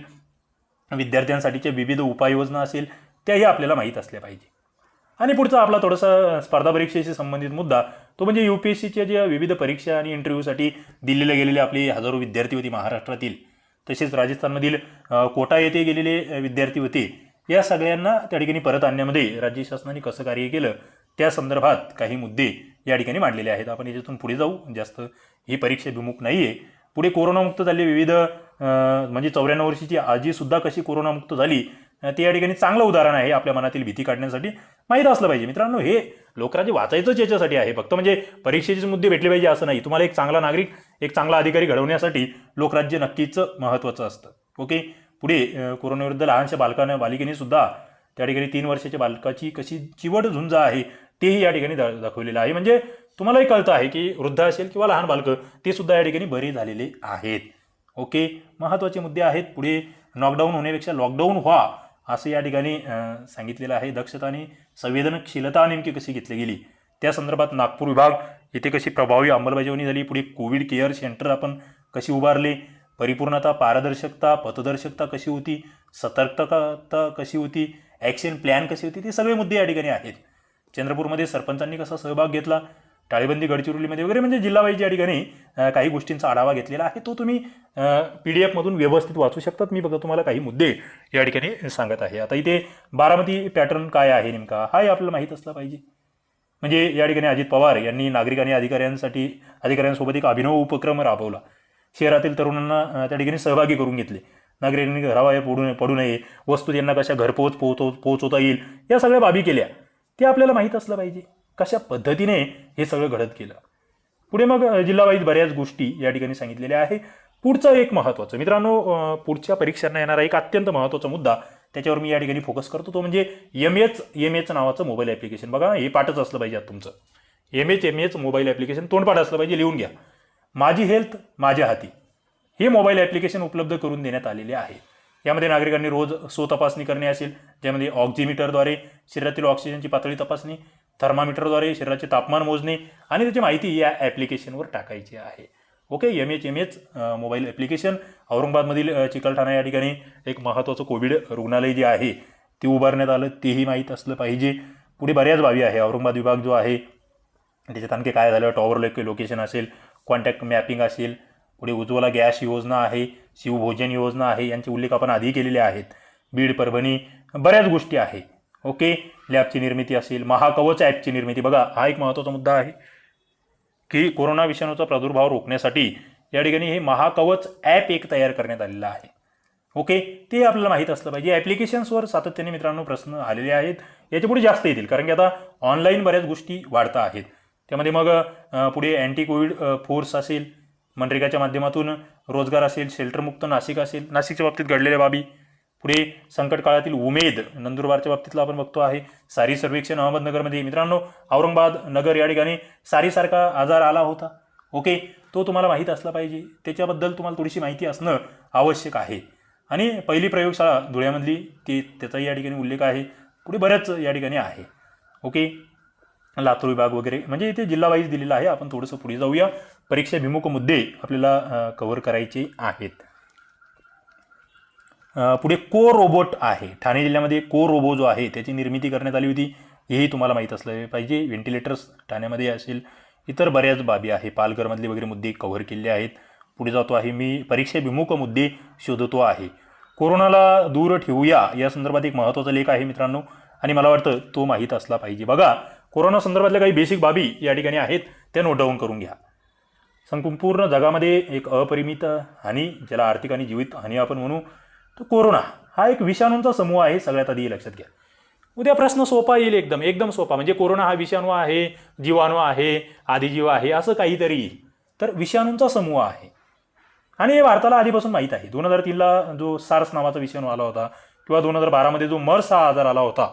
विद्यार्थ्यांसाठीच्या विविध उपाययोजना असेल, त्याही आपल्याला माहीत असल्या पाहिजे. आणि पुढचा आपला थोडासा स्पर्धा परीक्षेशी संबंधित मुद्दा तो म्हणजे UPSCच्या ज्या विविध परीक्षा आणि इंटरव्ह्यूसाठी दिलेले गेलेले आपले हजारो विद्यार्थी होते महाराष्ट्रातील, तसेच राजस्थानमधील कोटा येथे गेलेले विद्यार्थी होते, या सगळ्यांना त्या ठिकाणी परत आणण्यामध्ये राज्य शासनाने कसं कार्य केलं त्या संदर्भात काही मुद्दे या ठिकाणी मांडलेले आहेत. आपण याच्यातून पुढे जाऊ, जास्त ही परीक्षेभिमुख नाही आहे. पुढे कोरोनामुक्त झाले विविध म्हणजे 94 वर्षाची आजीसुद्धा कशी कोरोनामुक्त झाली ते या ठिकाणी चांगलं उदाहरण आहे. आपल्या मनातील भीती काढण्यासाठी माहीत असलं पाहिजे. मित्रांनो, हे लोकराज्य वाचायचंच याच्यासाठी आहे, फक्त म्हणजे परीक्षेचे मुद्दे भेटले पाहिजे असं नाही. तुम्हाला एक चांगला नागरिक, एक चांगला अधिकारी घडवण्यासाठी लोकराज्य नक्कीच महत्त्वाचं असतं. ओके. पुढे कोरोनाविरुद्ध लहानशा बालिकेने सुद्धा त्या ठिकाणी 3 वर्षाच्या बालकाची कशी चिवट झुंज आहे तेही या ठिकाणी दाखवलेलं आहे. म्हणजे तुम्हालाही कळतं आहे की वृद्ध असेल किंवा लहान बालकं ते सुद्धा या ठिकाणी बरे झालेले आहेत. ओके. महत्त्वाचे मुद्दे आहेत. पुढे नॉकडाऊन होण्यापेक्षा लॉकडाऊन व्हा असं या ठिकाणी सांगितलेलं आहे. दक्षता आणि संवेदनशीलता नेमकी कशी घेतली गेली त्या संदर्भात नागपूर विभाग इथे कशी प्रभावी अंमलबजावणी झाली. पुढे कोविड केअर सेंटर आपण कशी उभारले, परिपूर्णता, पारदर्शकता, पथदर्शकता कशी होती, सतर्कता कशी होती, ॲक्शन प्लॅन कशी होती, ते सगळे मुद्दे या ठिकाणी आहेत. चंद्रपूरमध्ये सरपंचांनी कसा सहभाग घेतला, टाळेबंदी गडचिरोलीमध्ये वगैरे, म्हणजे जिल्हावाईज या ठिकाणी काही गोष्टींचा आढावा घेतलेला आहे. तो तुम्ही PDF मधून व्यवस्थित वाचू शकतात. मी बघा तुम्हाला काही मुद्दे या ठिकाणी सांगत आहे. आता इथे बारामती पॅटर्न काय आहे नेमका हाही आपल्याला माहीत असला पाहिजे. म्हणजे या ठिकाणी अजित पवार यांनी नागरिक आणि अधिकाऱ्यांसोबत एक अभिनव उपक्रम राबवला. शहरातील तरुणांना त्या ठिकाणी सहभागी करून घेतले. नागरिकांनी घराबाहेर पडू नये, वस्तू त्यांना कशा घरपोच पोहोचवता येईल या सगळ्या बाबी केल्या. ते आपल्याला माहीत असलं पाहिजे कशा पद्धतीने हे सगळं घडत केलं. पुढे मग जिल्हावाईज बऱ्याच गोष्टी या ठिकाणी सांगितलेल्या आहे. पुढचं एक महत्त्वाचं मित्रांनो, पुढच्या परीक्षांना येणारा एक अत्यंत महत्त्वाचा मुद्दा त्याच्यावर मी या ठिकाणी फोकस करतो, तो म्हणजे MH नावाचं मोबाईल ॲप्लिकेशन. बघा, हे पाठच असलं पाहिजे आता तुमचं. MH मोबाईल ॲप्लिकेशन तोंडपाठ असलं पाहिजे, लिहून घ्या. माझी हेल्थ माझ्या हाती हे मोबाईल ॲप्लिकेशन उपलब्ध करून देण्यात आलेले आहे. यामध्ये नागरिकांनी रोज स्वतपासणी करणे असेल, ज्यामध्ये ऑक्सिमीटरद्वारे शरीरातील ऑक्सिजनची पातळी तपासणी, थर्मामीटरद्वारे शरीराचे तापमान मोजणे आणि त्याची माहिती या ॲप्लिकेशनवर टाकायची आहे. ओके. MH मोबाईल ॲप्लिकेशन औरंगाबादमधील चिकलठाणा या ठिकाणी एक महत्त्वाचं कोविड रुग्णालय जे आहे ते उभारण्यात आलं, तेही माहीत असलं पाहिजे. पुढे बऱ्याच बाबी आहे. औरंगाबाद विभाग जो आहे त्याच्यात आणखी काय झालं, टॉवर लोकेशन असेल, कॉन्टॅक्ट मॅपिंग असेल, पुढे उज्ज्वला गॅस योजना आहे, शिवभोजन योजना आहे, यांचे उल्लेख आपण आधी केलेले आहेत. बीड, परभणी बऱ्याच गोष्टी आहे. ओके, लॅबची निर्मिती असेल, महाकवच ॲपची निर्मिती. बघा, हा एक महत्त्वाचा मुद्दा आहे की कोरोना विषाणूचा प्रादुर्भाव रोखण्यासाठी या ठिकाणी हे महाकवच ॲप एक तयार करण्यात आलेलं आहे. ओके, ते आपल्याला माहीत असलं पाहिजे. ॲप्लिकेशन्सवर सातत्याने मित्रांनो प्रश्न आलेले आहेत, याच्या पुढे जास्त येतील, कारण की आता ऑनलाईन बऱ्याच गोष्टी वाढता आहेत. त्यामध्ये मग पुढे अँटी कोविड फोर्स असेल, मनरेगाच्या माध्यमातून रोजगार असेल, शेल्टरमुक्त नाशिक असेल, नाशिकच्या बाबतीत घडलेल्या बाबी, पुढे संकट काळातील उमेद नंदुरबारच्या बाबतीतला आपण बघतो आहे. सारी सर्वेक्षण अहमदनगरमध्ये मित्रांनो, औरंगाबाद नगर या ठिकाणी सारीसारखा आजार आला होता. ओके, तो तुम्हाला माहीत असला पाहिजे, त्याच्याबद्दल तुम्हाला थोडीशी माहिती असणं आवश्यक आहे. आणि पहिली प्रयोगशाळा धुळ्यामधली त्याचाही या ठिकाणी उल्लेख आहे. पुढे बऱ्याच या ठिकाणी आहे. ओके, लातूर विभाग वगैरे, म्हणजे इथे जिल्हा वाईज दिलेला आहे. आपण थोडंसं पुढे जाऊया. परीक्षाभिमुख मुद्दे आपल्याला कव्हर करायचे आहेत. पुढे को रोबोट आहे. ठाणे जिल्ह्यामध्ये को रोबो जो आहे त्याची निर्मिती करण्यात आली होती, हेही तुम्हाला माहीत असलं पाहिजे. व्हेंटिलेटर्स ठाण्यामध्ये असेल, इतर बऱ्याच बाबी आहे. पालघरमधले वगैरे मुद्दे कव्हर केलेले आहेत. पुढे जातो आहे मी, परीक्षाभिमुख मुद्दे शोधतो आहे. कोरोनाला दूर ठेवूया या संदर्भात एक महत्त्वाचा लेख आहे मित्रांनो, आणि मला वाटतं तो माहीत असला पाहिजे. बघा, कोरोना संदर्भातल्या काही बेसिक बाबी या ठिकाणी आहेत, त्या नोट डाऊन करून घ्या. संपूर्ण जगामध्ये एक अपरिमित हानी, ज्याला आर्थिक आणि जीवित हानी आपण म्हणू, तो कोरोना हा एक विषाणूंचा समूह आहे. सगळ्यात आधी लक्षात घ्या. उद्या प्रश्न सोपा येईल, एकदम सोपा. म्हणजे कोरोना हा विषाणू आहे, जीवाणू आहे, आदिजीव आहे, असं काहीतरी येईल. तर विषाणूंचा समूह आहे, आणि हे भारताला आधीपासून माहीत आहे. 2003ला जो सार्स नावाचा विषाणू आला होता, किंवा 2012मध्ये जो मर्स हा आजार आला होता,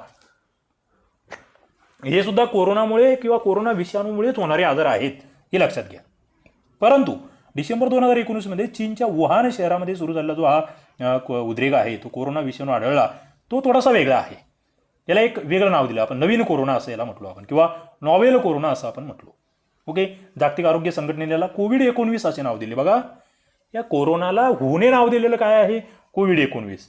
हे सुद्धा कोरोनामुळे किंवा कोरोना विषाणूमुळेच होणारे आजार आहेत, हे लक्षात घ्या. परंतु डिसेंबर 2019मध्ये चीनच्या वुहान शहरामध्ये सुरू झालेला जो हा उद्रेक आहे, तो कोरोना विषाणू आढळला, तो थोडासा वेगळा आहे. याला एक वेगळं नाव दिलं आपण, नवीन कोरोना असं याला म्हटलो आपण, किंवा नॉवेल कोरोना असं आपण म्हटलो. ओके, जागतिक आरोग्य संघटनेला कोविड-19 असे नाव दिले. बघा, या कोरोनाला हुने नाव दिलेलं काय आहे? कोविड-19.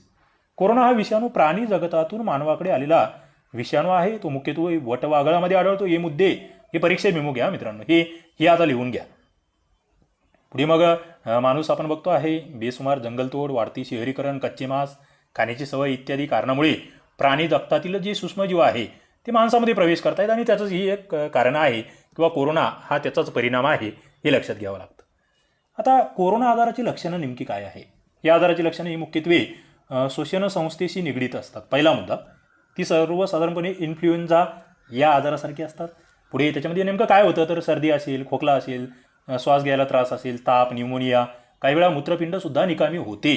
कोरोना हा विषाणू प्राणी जगतातून मानवाकडे आलेला विषाणू आहे. तो मुख्यत्वे वटवाघळामध्ये आढळतो. हे मुद्दे हे परीक्षेभिमुख घ्या मित्रांनो, हे आता लिहून घ्या. पुढे मग माणूस आपण बघतो आहे, बेसुमार जंगलतोड, वाढती शहरीकरण, कच्चे मांस खाण्याची सवय इत्यादी कारणामुळे प्राणी जगतातील जे सूक्ष्मजीव आहे ते माणसामध्ये प्रवेश करतायत, आणि त्याचंच ही एक कारण आहे, किंवा कोरोना हा त्याचाच परिणाम आहे, हे लक्षात घ्यावं लागतं. आता कोरोना आजाराची लक्षणं नेमकी काय आहे? या आजाराची लक्षणं ही मुख्यत्वे श्वसन संस्थेशी निगडीत असतात. पहिला मुद्दा, ती सर्वसाधारणपणे इन्फ्लुएन्झा या आजारासारखी असतात. पुढे त्याच्यामध्ये नेमकं काय होतं, तर सर्दी असेल, खोकला असेल, श्वास घ्यायला त्रास असेल, ताप, न्यूमोनिया, काही वेळा मूत्रपिंडसुद्धा निकामी होते.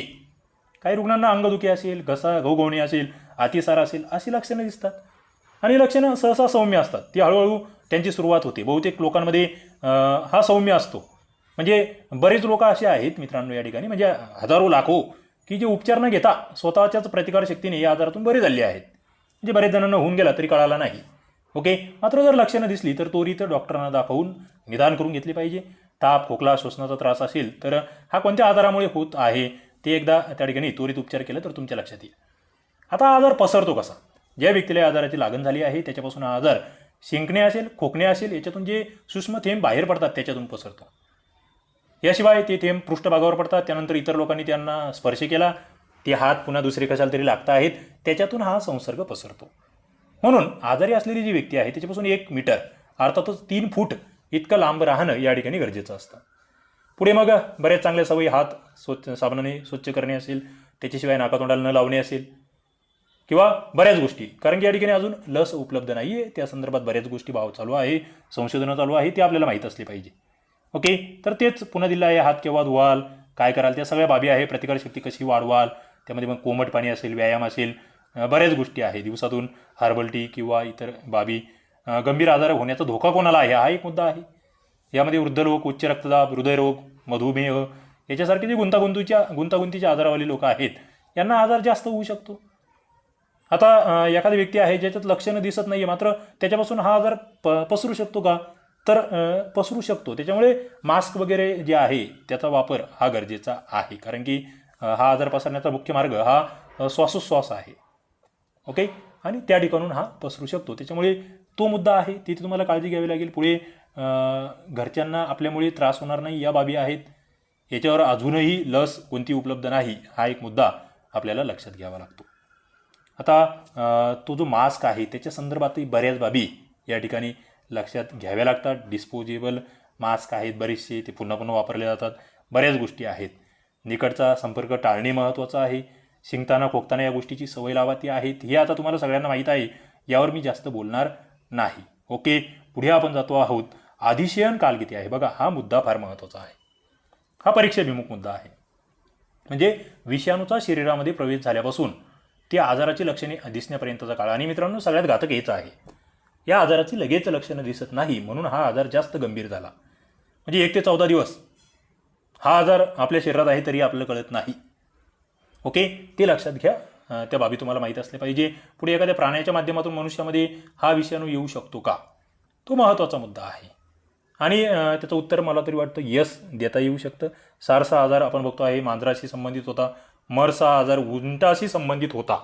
काही रुग्णांना अंगदुखी असेल, घसा घवघवणे असेल, अतिसार असेल, अशी लक्षणं दिसतात. आणि लक्षणं सहसा सौम्य असतात. ती हळूहळू त्यांची सुरुवात होते. बहुतेक लोकांमध्ये हा सौम्य असतो. म्हणजे बरेच लोक असे आहेत मित्रांनो या ठिकाणी, म्हणजे हजारो लाखो, की जे उपचार न घेता स्वतःच्याच प्रतिकारशक्तीने या आजारातून बरे झाले आहेत. म्हणजे बरेच जणांना होऊन गेला तरी कळाला नाही. ओके, मात्र जर लक्षणं दिसली तर त्वरित डॉक्टरांना दाखवून निदान करून घेतली पाहिजे. ताप, खोकला, श्वसनाचा त्रास असेल तर हा कोणत्या आजारामुळे होत आहे ते एकदा त्या ठिकाणी त्वरित उपचार केला तर तुमच्या लक्षात येईल. आता हा आजार पसरतो कसा? ज्या व्यक्तीला या आजाराची लागण झाली आहे त्याच्यापासून हा आजार शिंकणे असेल, खोकणे असेल, याच्यातून जे सूक्ष्म थेंब बाहेर पडतात त्याच्यातून पसरतो. याशिवाय ते थेंब पृष्ठभागावर पडतात, त्यानंतर इतर लोकांनी त्यांना स्पर्श केला, ते हात पुन्हा दुसरे कशाला तरी लागत आहेत, त्याच्यातून हा संसर्ग पसरतो. म्हणून आजारी असलेली जी व्यक्ती आहे त्याच्यापासून 1 मीटर अर्थातच 3 फूट इतकं लांब राहणं या ठिकाणी गरजेचं असतं. पुढे मग बऱ्याच चांगल्या सवयी, हात साबणाने स्वच्छ करणे असेल, त्याच्याशिवाय नाकातोंडाला न लावणे असेल, किंवा बऱ्याच गोष्टी, कारण की या ठिकाणी अजून लस उपलब्ध नाही आहे, त्या संदर्भात बऱ्याच गोष्टी चालू आहे, संशोधनं चालू आहे, ते आपल्याला माहीत असले पाहिजे. ओके, तर तेच पुन्हा दिलं आहे. हात केव्हा धुवाल, काय कराल, त्या सगळ्या बाबी आहे. प्रतिकारशक्ती कशी वाढवाल, त्यामध्ये मग कोमट पाणी असेल, व्यायाम असेल, बऱ्याच गोष्टी आहे. दिवसातून हर्बल टी किंवा इतर बाबी. गंभीर आजार होण्याचा धोका कोणाला आहे हा एक मुद्दा आहे. यामध्ये वृद्ध लोक, उच्च रक्तदाब, हृदयरोग, मधुमेह याच्यासारखे जे गुंतागुंतीचे आजारावाले लोक आहेत यांना आजार जास्त होऊ शकतो. आता एखादी व्यक्ती आहे ज्याच्यात लक्षणं दिसत नाही आहे, मात्र त्याच्यापासून हा आजार पसरू शकतो का? तर पसरू शकतो. त्याच्यामुळे मास्क वगैरे जे आहे त्याचा वापर हा गरजेचा आहे, कारण की हा आजार पसरण्याचा मुख्य मार्ग हा श्वासोच्छ्वास आहे. ओके, आणि त्या ठिकाणून हा पसरू शकतो. त्याच्यामुळे तो मुद्दा आहे, तिथे तुम्हाला काळजी घ्यावी लागेल. पुढे घरच्यांना आपल्यामुळे त्रास होणार नाही या बाबी आहेत. याच्यावर अजूनही लस कोणती उपलब्ध नाही, हा एक मुद्दा आपल्याला लक्षात घ्यावा लागतो. आता तो जो मास्क आहे त्याच्या संदर्भातही बऱ्याच बाबी या ठिकाणी लक्षात घ्याव्या लागतात. डिस्पोजेबल मास्क आहेत बरेचसे, ते पुन्हा पुन्हा वापरले जातात. बऱ्याच गोष्टी आहेत. निकटचा संपर्क टाळणे महत्त्वाचं आहे. शिंकताना खोकताना या गोष्टीची सवय लावायची आहेत. हे आता तुम्हाला सगळ्यांना माहीत आहे, यावर मी जास्त बोलणार नाही. ओके, पुढे आपण जातो आहोत. अधिशयन काल किती आहे? बघा, हा मुद्दा फार महत्त्वाचा आहे. हा परीक्षेभिमुख मुद्दा आहे. म्हणजे विषाणूचा शरीरामध्ये प्रवेश झाल्यापासून त्या आजाराची लक्षणे दिसण्यापर्यंतचा काळ. आणि मित्रांनो, सगळ्यात घातक हेच आहे. या आजाराची लगेच लक्षणं दिसत नाही, म्हणून हा आजार जास्त गंभीर झाला. म्हणजे 1 ते 14 दिवस हा आजार आपल्या शरीरात आहे तरी आपल्याला कळत नाही. ओके, ते लक्षात घ्या. त्या बाबी तुम्हाला माहीत असल्या पाहिजे. पुढे एखाद्या प्राण्याच्या माध्यमातून मनुष्यामध्ये हा विषाणू येऊ शकतो का, तो महत्त्वाचा मुद्दा आहे. आणि त्याचं उत्तर मला तरी वाटतं यस देता येऊ शकतं. सार्स हा आजार आपण बघतो आहे मांजराशी संबंधित होता. मर्स हा आजार उंटाशी संबंधित होता,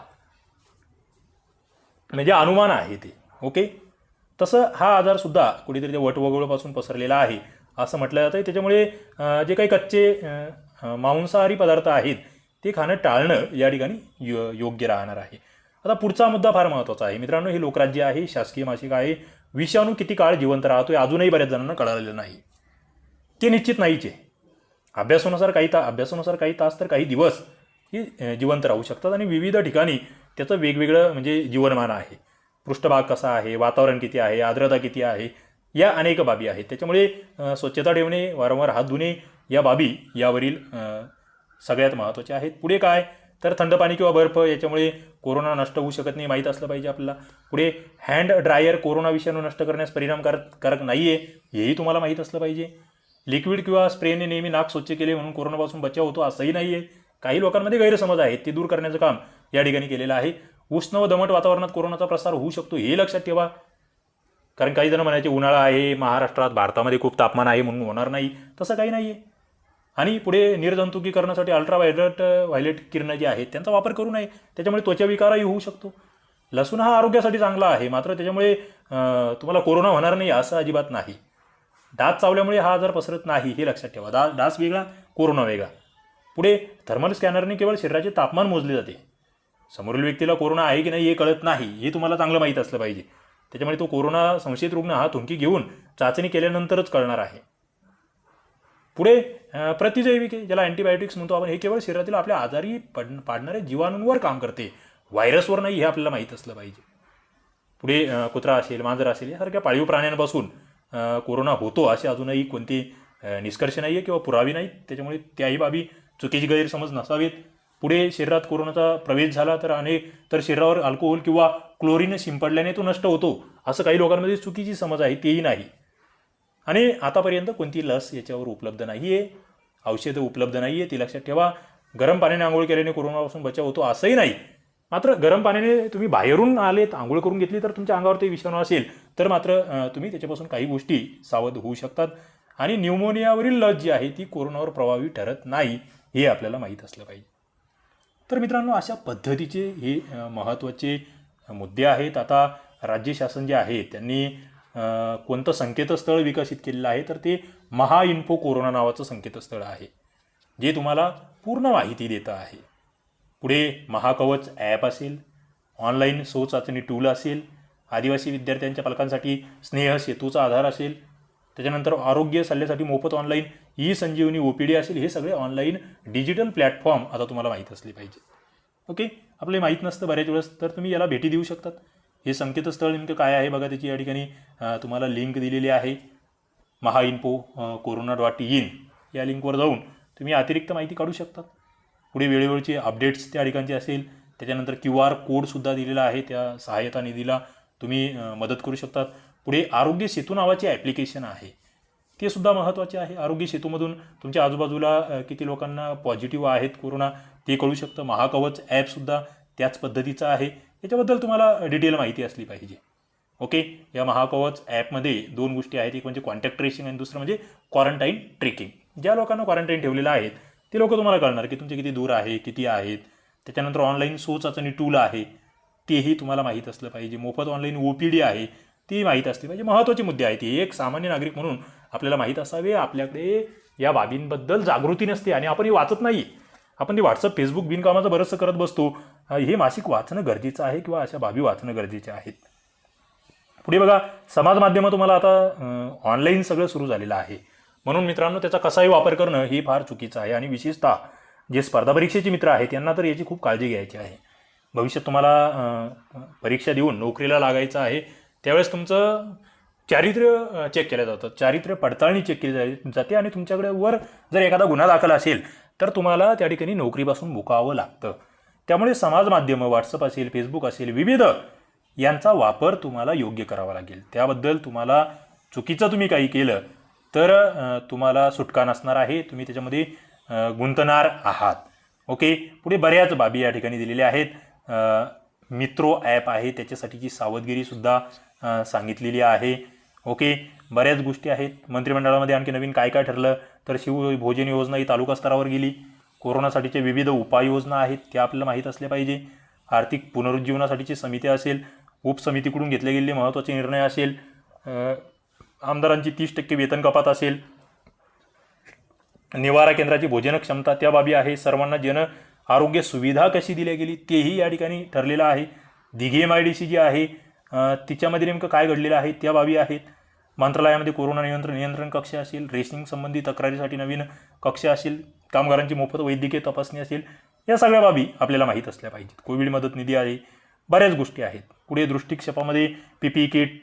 म्हणजे अनुमान आहे ते. ओके, तसं हा आजारसुद्धा कुठेतरी त्या वटवगळपासून पसरलेला आहे असं म्हटलं जातं. त्याच्यामुळे जे काही कच्चे मांसाहारी पदार्थ आहेत ते खाणं टाळणं या ठिकाणी योग्य राहणार आहे. आता पुढचा मुद्दा फार महत्त्वाचा आहे मित्रांनो. हे लोकराज्य आहे, शासकीय मासिक आहे. विषाणू किती काळ जिवंत राहतोय अजूनही बऱ्याच जणांना कळलेलं नाही. ते निश्चित नाहीच आहे. अभ्यासानुसार काही तास तर काही दिवस हे जिवंत राहू शकतात. आणि विविध ठिकाणी त्याचं वेगवेगळं म्हणजे जीवनमान आहे. पृष्ठभाग कसा आहे, वातावरण किती आहे, आर्द्रता किती आहे, या अनेक बाबी आहेत. त्याच्यामुळे स्वच्छता ठेवणे, वारंवार हात धुणे या बाबी यावरील सगळ्यात महत्त्वाच्या आहेत. पुढे काय तर थंड पाणी किंवा बर्फ याच्यामुळे कोरोना नष्ट होऊ शकत नाही, माहीत असलं पाहिजे आपल्याला. पुढे हँड ड्रायर कोरोना विषाणू नष्ट करण्यास परिणामकारक नाही आहे, हेही तुम्हाला माहीत असलं पाहिजे. लिक्विड किंवा स्प्रेने नेहमी नाक स्वच्छ केले म्हणून कोरोनापासून बचाव होतो असंही नाही आहे. काही लोकांमध्ये गैरसमज आहेत, ते दूर करण्याचं काम या ठिकाणी केलेलं आहे. उष्ण व दमट वातावरणात कोरोनाचा प्रसार होऊ शकतो हे लक्षात ठेवा. कारण काही जण म्हणायचे उन्हाळा आहे महाराष्ट्रात, भारतामध्ये खूप तापमान आहे म्हणून होणार नाही, तसं काही नाही आहे. आणि पुढे निर्जंतुकीकरणासाठी व्हायलेट किरणं जी आहेत त्यांचा वापर करू नये, त्याच्यामुळे त्वचाविकारही होऊ शकतो. लसूण हा आरोग्यासाठी चांगला आहे, मात्र त्याच्यामुळे तुम्हाला कोरोना होणार नाही असं अजिबात नाही. डास चावल्यामुळे हा आजार पसरत नाही हे लक्षात ठेवा. डास वेगळा, कोरोना वेगळा. पुढे थर्मल स्कॅनरने केवळ शरीराचे तापमान मोजले जाते. समोरील व्यक्तीला कोरोना आहे की नाही हे कळत नाही, हे तुम्हाला चांगलं माहीत असलं पाहिजे. त्याच्यामुळे तो कोरोना संशयित रुग्ण हा थुंकी घेऊन चाचणी केल्यानंतरच कळणार आहे. पुढे प्रतिजैविके ज्याला अँटीबायोटिक्स म्हणतो आपण, हे केवळ शरीरातील आपल्या आजारी पाडणाऱ्या जीवाणूंवर काम करते, व्हायरसवर नाही, हे आपल्याला माहीत असलं पाहिजे. पुढे कुत्रा असेल, मांजर असेल यासारख्या पाळीव प्राण्यांपासून कोरोना होतो असे अजूनही कोणते निष्कर्ष नाही आहे किंवा पुरावे नाहीत. त्याच्यामुळे त्याही बाबी चुकीची गैरसमज नसावेत. पुढे शरीरात कोरोनाचा प्रवेश झाला तर शरीरावर अल्कोहोल किंवा क्लोरीन शिंपडल्याने तो नष्ट होतो असं काही लोकांमध्ये चुकीची समज आहे, तेही नाही. आणि आतापर्यंत कोणती लस याच्यावर उपलब्ध नाही आहे, औषधं उपलब्ध नाही आहे, ती लक्षात ठेवा. गरम पाण्याने आंघोळ केल्याने कोरोनापासून बचाव होतो असंही नाही. मात्र गरम पाण्याने तुम्ही बाहेरून आलेत, आंघोळ करून घेतली तर तुमच्या अंगावर ते विषाणू असेल तर मात्र तुम्ही त्याच्यापासून काही गोष्टी सावध होऊ शकतात. आणि न्यूमोनियावरील लस जी आहे ती कोरोनावर प्रभावी ठरत नाही, हे आपल्याला माहीत असलं पाहिजे. तर मित्रांनो, अशा पद्धतीचे हे महत्त्वाचे मुद्दे आहेत. आता राज्य शासन जे आहे त्यांनी कोणतं संकेतस्थळ विकसित केलेलं आहे तर ते महाइन्फो कोरोना नावाचं संकेतस्थळ आहे, जे तुम्हाला पूर्ण माहिती देतं आहे. पुढे महाकवच ॲप असेल, ऑनलाईन सो चाचणी टूल असेल, आदिवासी विद्यार्थ्यांच्या पालकांसाठी स्नेह सेतूचा आधार असेल, त्याच्यानंतर आरोग्य सल्ल्यासाठी मोफत ऑनलाईन ई-संजीवनी OPD असेल. हे सगळे ऑनलाईन डिजिटल प्लॅटफॉर्म आता तुम्हाला माहीत असले पाहिजे. ओके, आपले माहीत नसतं बऱ्याच वेळेस, तर तुम्ही याला भेटी देऊ शकतात. हे संकेतस्थळ नेमकं काय आहे बघा, त्याची या ठिकाणी तुम्हाला लिंक दिलेली आहे, mahainfo.corona.in. या लिंकवर जाऊन तुम्ही अतिरिक्त माहिती काढू शकतात. पुढे वेळेवेळचे अपडेट्स त्या ठिकाणचे असेल, त्याच्यानंतर QR कोडसुद्धा दिलेला आहे, त्या सहाय्यता निधीला तुम्ही मदत करू शकतात. पुढे आरोग्य सेतू नावाचे ॲप्लिकेशन आहे, ते सुद्धा महत्त्वाचे आहे. आरोग्य सेतूमधून तुमच्या आजूबाजूला किती लोकांना पॉझिटिव्ह आहेत कोरोना ते कळू शकतं. महाकवच ॲपसुद्धा त्याच पद्धतीचं आहे, याच्याबद्दल तुम्हाला डिटेल माहिती असली पाहिजे. ओके, या महाकवच ॲपमध्ये 2 गोष्टी आहेत, एक म्हणजे कॉन्टॅक्ट ट्रेसिंग आणि दुसरं म्हणजे क्वारंटाईन ट्रेकिंग. ज्या लोकांना क्वारंटाईन ठेवलेलं आहेत ते लोक तुम्हाला कळणार की तुमचे किती दूर आहे, किती आहेत. त्याच्यानंतर ऑनलाईन सो चाचणी टूल आहे, तेही तुम्हाला माहीत असलं पाहिजे. मोफत ऑनलाईन OPD आहे, ती माहीत असली पाहिजे. महत्त्वाचे मुद्दे आहेत, हे एक सामान्य नागरिक म्हणून आपल्याला माहीत असावे. आपल्याकडे या बाबींबद्दल जागृती नसते आणि आपण ही वाचत नाही. आपण ती व्हॉट्सअप फेसबुक बिनकामाचं बरंचसं करत बसतो. हे मासिक वाचणं गरजेचं आहे किंवा अशा बाबी वाचणं गरजेचे आहेत. पुढे बघा, समाज माध्यमं तुम्हाला आता ऑनलाईन सगळं सुरू झालेलं आहे, म्हणून मित्रांनो त्याचा कसाही वापर करणं हे फार चुकीचं आहे. आणि विशेषतः जे स्पर्धा परीक्षेचे मित्र आहेत त्यांना तर याची खूप काळजी घ्यायची आहे. भविष्यात तुम्हाला परीक्षा देऊन नोकरीला लागायचं आहे, त्यावेळेस तुमचं चारित्र्य चेक केलं जातं, चारित्र्य पडताळणी चेक केली जाते आणि तुमच्याकडे वर जर एखादा गुन्हा दाखल असेल तर तुम्हाला त्या ठिकाणी नोकरीपासून मुकावं लागतं. त्यामुळे समाज माध्यमं, व्हॉट्सअप असेल, फेसबुक असेल, विविध यांचा वापर तुम्हाला योग्य करावा लागेल. त्याबद्दल तुम्हाला चुकीचं तुम्ही काही केलं तर तुम्हाला सुटका नसणार आहे, तुम्ही त्याच्यामध्ये गुंतणार आहात. ओके. पुढे बऱ्याच बाबी या ठिकाणी दिलेल्या आहेत. मित्रो ॲप आहे त्याच्यासाठीची सावधगिरीसुद्धा सांगितलेली आहे. ओके. बऱ्याच गोष्टी आहेत. मंत्रिमंडळामध्ये आणखी नवीन काय काय ठरलं तर शिवभोजन योजना ही तालुका स्तरावर गेली. कोरोनासाठीच्या विविध उपाययोजना आहेत त्या आपल्याला माहीत असल्या पाहिजे. आर्थिक पुनरुज्जीवनासाठीची समिती असेल, उपसमितीकडून घेतले गेलेले महत्त्वाचे निर्णय असेल, आमदारांची 30% वेतन कपात असेल, निवारा केंद्राची भोजन क्षमता त्या बाबी आहे. सर्वांना जन आरोग्य सुविधा कशी दिली गेली तेही या ठिकाणी ठरलेलं आहे. दिघे MIDC जी आहे तिच्यामध्ये नेमकं काय घडलेलं आहे त्या बाबी आहेत. मंत्रालयामध्ये कोरोना नियंत्रण कक्ष असेल, रेशनिंग संबंधी तक्रारीसाठी नवीन कक्ष असेल, कामगारांची मोफत वैद्यकीय तपासणी असेल, या सगळ्या बाबी आपल्याला माहीत असल्या पाहिजेत. कोविड मदत निधी आहे, बऱ्याच गोष्टी आहेत. पुढे दृष्टिक्षेपामध्ये PPE किट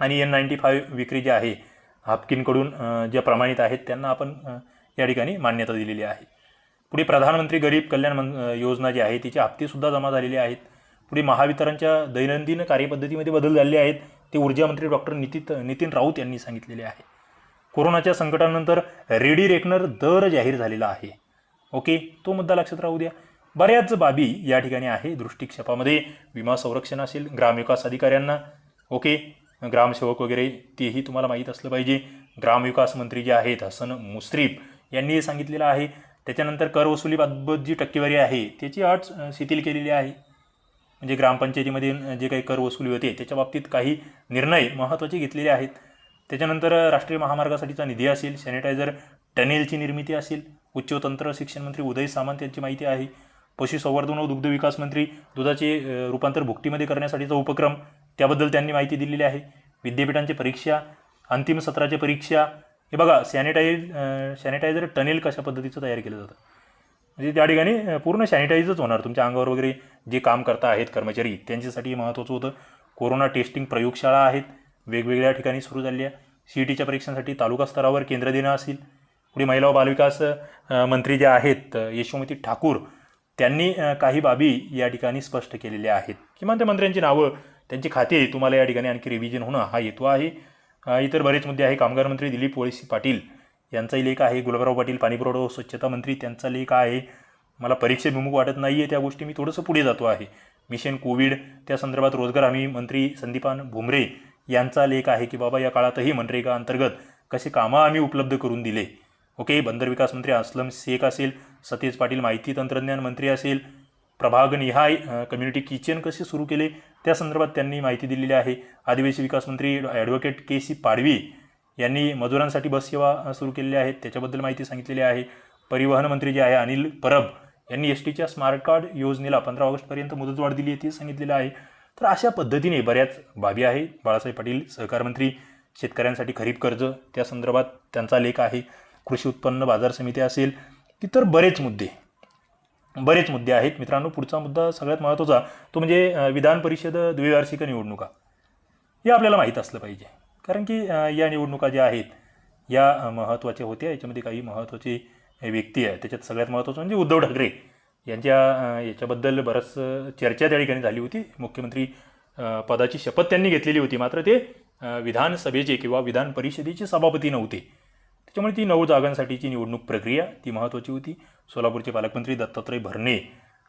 आणि N95 विक्री जी आहे हाफकिनकडून ज्या प्रमाणित आहेत त्यांना आपण या ठिकाणी मान्यता दिलेली आहे. पुढे प्रधानमंत्री गरीब कल्याण योजना जी आहे तिचे हप्तेसुद्धा जमा झालेले आहेत. पुढे महावितरणच्या दैनंदिन कार्यपद्धतीमध्ये बदल झाले आहेत, ते ऊर्जामंत्री डॉक्टर नितीन राऊत यांनी सांगितलेले आहे. कोरोनाच्या संकटानंतर रेडी रेकनर दर जाहीर झालेला आहे. ओके, तो मुद्दा लक्षात राहू द्या. बऱ्याच बाबी या ठिकाणी आहे दृष्टिक्षेपामध्ये. विमा संरक्षण असेल, ग्रामविकास अधिकाऱ्यांना, ओके, ग्रामसेवक वगैरे तेही तुम्हाला माहीत असलं पाहिजे. ग्रामविकास मंत्री जे आहेत हसन मुश्रीफ यांनी सांगितलेलं आहे. त्याच्यानंतर कर वसुलीबाबत जी टक्केवारी आहे त्याची अट शिथिल केलेली आहे. म्हणजे ग्रामपंचायतीमध्ये जे काही कर वसुली होते त्याच्या बाबतीत काही निर्णय महत्त्वाचे घेतलेले आहेत. त्याच्यानंतर राष्ट्रीय महामार्गासाठीचा निधी असेल, सॅनिटायझर टनेलची निर्मिती असेल, उच्च व तंत्र शिक्षण मंत्री उदय सामंत यांची माहिती आहे. पशुसंवर्धन व दुग्ध विकास मंत्री दुधाचे रूपांतर भुकटीमध्ये करण्यासाठीचा उपक्रम त्याबद्दल त्यांनी माहिती दिलेली आहे. विद्यापीठांची परीक्षा, अंतिम सत्राच्या परीक्षा, हे बघा सॅनिटायझर टनेल कशा पद्धतीचं तयार केलं जातं, म्हणजे त्या ठिकाणी पूर्ण सॅनिटाईजच होणार. तुमच्या अंगावर वगैरे जे काम करता आहेत कर्मचारी त्यांच्यासाठी महत्त्वाचं होतं. कोरोना टेस्टिंग प्रयोगशाळा आहेत वेगवेगळ्या ठिकाणी सुरू झालेल्या. CETच्या परीक्षांसाठी तालुका स्तरावर केंद्र देणं असेल. पुढे महिला व बालविकास मंत्री जे आहेत यशोमती ठाकूर त्यांनी काही बाबी या ठिकाणी स्पष्ट केलेल्या आहेत. किमान त्या मंत्र्यांची नावं, त्यांची खाते तुम्हाला या ठिकाणी आणखी रिव्हिजन होणं हा हेतू आहे. इतर बरेच मुद्दे आहे. कामगार मंत्री दिलीप वळसे पाटील यांचाही लेख आहे. गुलाबराव पाटील पाणीपुरवठा व स्वच्छता मंत्री त्यांचा लेख आहे. मला परीक्षेभिमुख वाटत नाही आहे त्या गोष्टी, मी थोडंसं पुढे जातो आहे. मिशन कोविड त्या संदर्भात रोजगार हमी मंत्री संदीपान भुमरे यांचा लेख आहे की बाबा या काळातही मनरेगा अंतर्गत कसे कामं आम्ही उपलब्ध करून दिले. ओके. बंदर विकास मंत्री अस्लम शेख असेल, सतेज पाटील माहिती तंत्रज्ञान मंत्री असेल, प्रभागनिहाय कम्युनिटी किचन कसे सुरू केले त्या संदर्भात त्यांनी माहिती दिलेली आहे. आदिवासी विकास मंत्री ॲडव्होकेट KC पाडवी यांनी मजुरांसाठी बस सेवा सुरू केलेल्या आहेत त्याच्याबद्दल माहिती सांगितलेली आहे. परिवहन मंत्री जे आहे अनिल परब यांनी STच्या स्मार्ट कार्ड योजनेला 15 ऑगस्टपर्यंत मुदतवाढ दिली आहे ते सांगितलेलं आहे. तर अशा पद्धतीने बऱ्याच बाबी आहे. बाळासाहेब पाटील सहकार मंत्री शेतकऱ्यांसाठी खरीप कर्ज त्या संदर्भात त्यांचा लेख आहे. कृषी उत्पन्न बाजार समिती असेल, इतर बरेच मुद्दे आहेत. मित्रांनो, पुढचा मुद्दा सगळ्यात महत्त्वाचा तो म्हणजे विधान परिषद द्विवार्षिक निवडणुका. हे आपल्याला माहीत असलं पाहिजे, कारण की या निवडणुका ज्या आहेत या महत्त्वाच्या होत्या. याच्यामध्ये काही महत्त्वाचे व्यक्ती आहे. त्याच्यात सगळ्यात महत्त्वाचं म्हणजे उद्धव ठाकरे यांच्या याच्याबद्दल बरंच चर्चा त्या ठिकाणी झाली होती. मुख्यमंत्री पदाची शपथ त्यांनी घेतलेली होती, मात्र ते विधानसभेचे किंवा विधान परिषदेचे सभापती नव्हते. त्याच्यामुळे ती 9 जागांसाठीची निवडणूक प्रक्रिया ती महत्त्वाची होती. सोलापूरचे पालकमंत्री दत्तात्रय भरणे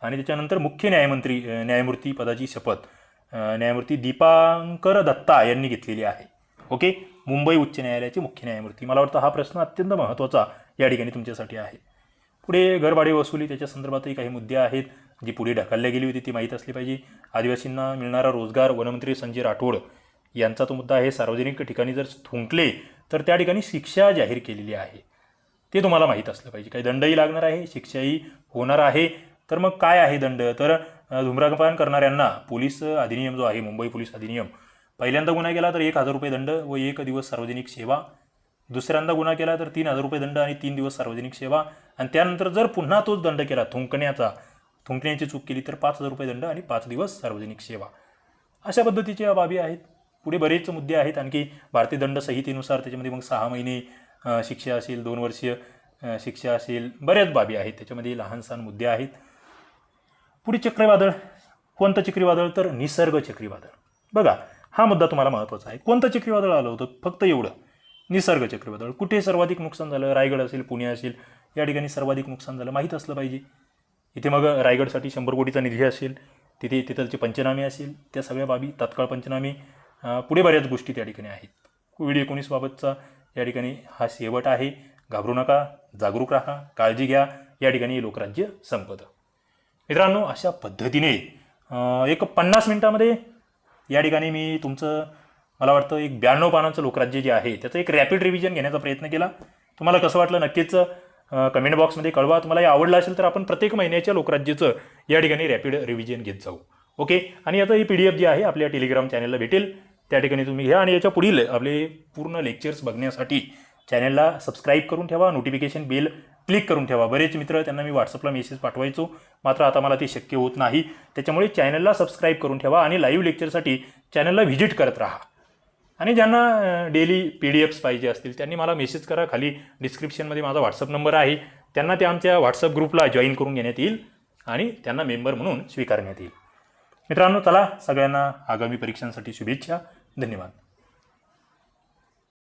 आणि त्याच्यानंतर मुख्य न्यायमूर्ती पदाची शपथ न्यायमूर्ती दीपांकर दत्ता यांनी घेतलेली आहे. ओके. मुंबई उच्च न्यायालयाचे मुख्य न्यायमूर्ती. मला वाटतं हा प्रश्न अत्यंत महत्त्वाचा या ठिकाणी तुमच्यासाठी आहे. पुढे घरभाडे वसुली त्याच्या संदर्भातही काही मुद्दे आहेत जी पुढे ढकलल्या गेली होती ती माहीत असली पाहिजे. आदिवासींना मिळणारा रोजगार वनमंत्री संजय राठोड यांचा तो मुद्दा आहे. सार्वजनिक ठिकाणी जर थुंकले तर त्या ठिकाणी शिक्षा जाहीर केलेली आहे. ते तुम्हाला माहीत असलं पाहिजे. काही दंडही लागणार आहे, शिक्षाही होणार आहे. तर मग काय आहे दंड? तर धूम्रपान करणाऱ्यांना पोलीस अधिनियम जो आहे, मुंबई पोलीस अधिनियम, पहिल्यांदा गुन्हा केला तर 1,000 रुपये दंड व 1 दिवस सार्वजनिक सेवा. दुसऱ्यांदा गुन्हा केला तर 3,000 रुपये दंड आणि 3 दिवस सार्वजनिक सेवा. आणि त्यानंतर जर पुन्हा तोच दंड केला, थुंकण्याची चूक केली तर 5,000 रुपये दंड आणि 5 दिवस सार्वजनिक सेवा. अशा पद्धतीच्या बाबी आहेत. पुढे बरेच मुद्दे आहेत आणखी. भारतीय दंड संहितेनुसार त्याच्यामध्ये मग 6 महिने शिक्षा असेल, 2 वर्षीय शिक्षा असेल, बऱ्याच बाबी आहेत. त्याच्यामध्ये लहान सहान मुद्दे आहेत. पुढे चक्रीवादळ. कोणतं चक्रीवादळ? तर निसर्ग चक्रीवादळ. बघा, हा मुद्दा तुम्हाला महत्त्वाचा आहे. कोणतं चक्रीवादळ आलं होतं? फक्त एवढं, निसर्ग चक्रीवादळ. कुठे सर्वाधिक नुकसान झालं? रायगड असेल, पुणे असेल, या ठिकाणी सर्वाधिक नुकसान झालं, माहीत असलं पाहिजे. इथे मग रायगडसाठी 100 कोटीचा निधी असेल, तिथलचे पंचनामे असेल, त्या सगळ्या बाबी, तात्काळ पंचनामे, पुढे बऱ्याच गोष्टी त्या ठिकाणी आहेत. कोविड-19 बाबतचा या ठिकाणी हा शेवट आहे. घाबरू नका, जागरूक राहा, काळजी घ्या. या ठिकाणी लोकराज्य संपतं. मित्रांनो, अशा पद्धतीने एक 50 मिनिटामध्ये या ठिकाणी मी तुमचं, मला वाटतं, एक 92 पानांचं लोकराज्य जे आहे त्याचं एक रॅपिड रिव्हिजन घेण्याचा प्रयत्न केला. तुम्हाला कसं वाटलं नक्कीच कमेंट बॉक्समध्ये कळवा. तुम्हाला हे आवडलं असेल तर आपण प्रत्येक महिन्याच्या लोकराज्याचं या ठिकाणी रॅपिड रिव्हिजन घेत जाऊ. ओके. आणि आता ही PDF जी आहे आपल्या टेलिग्राम चॅनलला भेटेल, त्या ठिकाणी तुम्ही घ्या. आणि याच्या पुढील आपले पूर्ण लेक्चर्स बघण्यासाठी चॅनलला सबस्क्राईब करून ठेवा, नोटिफिकेशन बेल क्लिक करून ठेवा. बरेच मित्र, त्यांना मी व्हॉट्सअपला मेसेज पाठवायचो, मात्र आता मला ते शक्य होत नाही. त्याच्यामुळे चॅनलला सबस्क्राईब करून ठेवा आणि लाईव्ह लेक्चरसाठी चॅनलला व्हिजिट करत राहा. आणि ज्यांना डेली PDFs पाहिजे असतील त्यांनी मला मेसेज करा. खाली डिस्क्रिप्शनमध्ये माझा व्हॉट्सअप नंबर आहे. त्यांना ते आमच्या व्हॉट्सअप ग्रुपला जॉईन करून घेण्यात येईल आणि त्यांना मेंबर म्हणून स्वीकारण्यात येईल. मित्रांनो, चला, सगळ्यांना आगामी परीक्षांसाठी शुभेच्छा. धन्यवाद.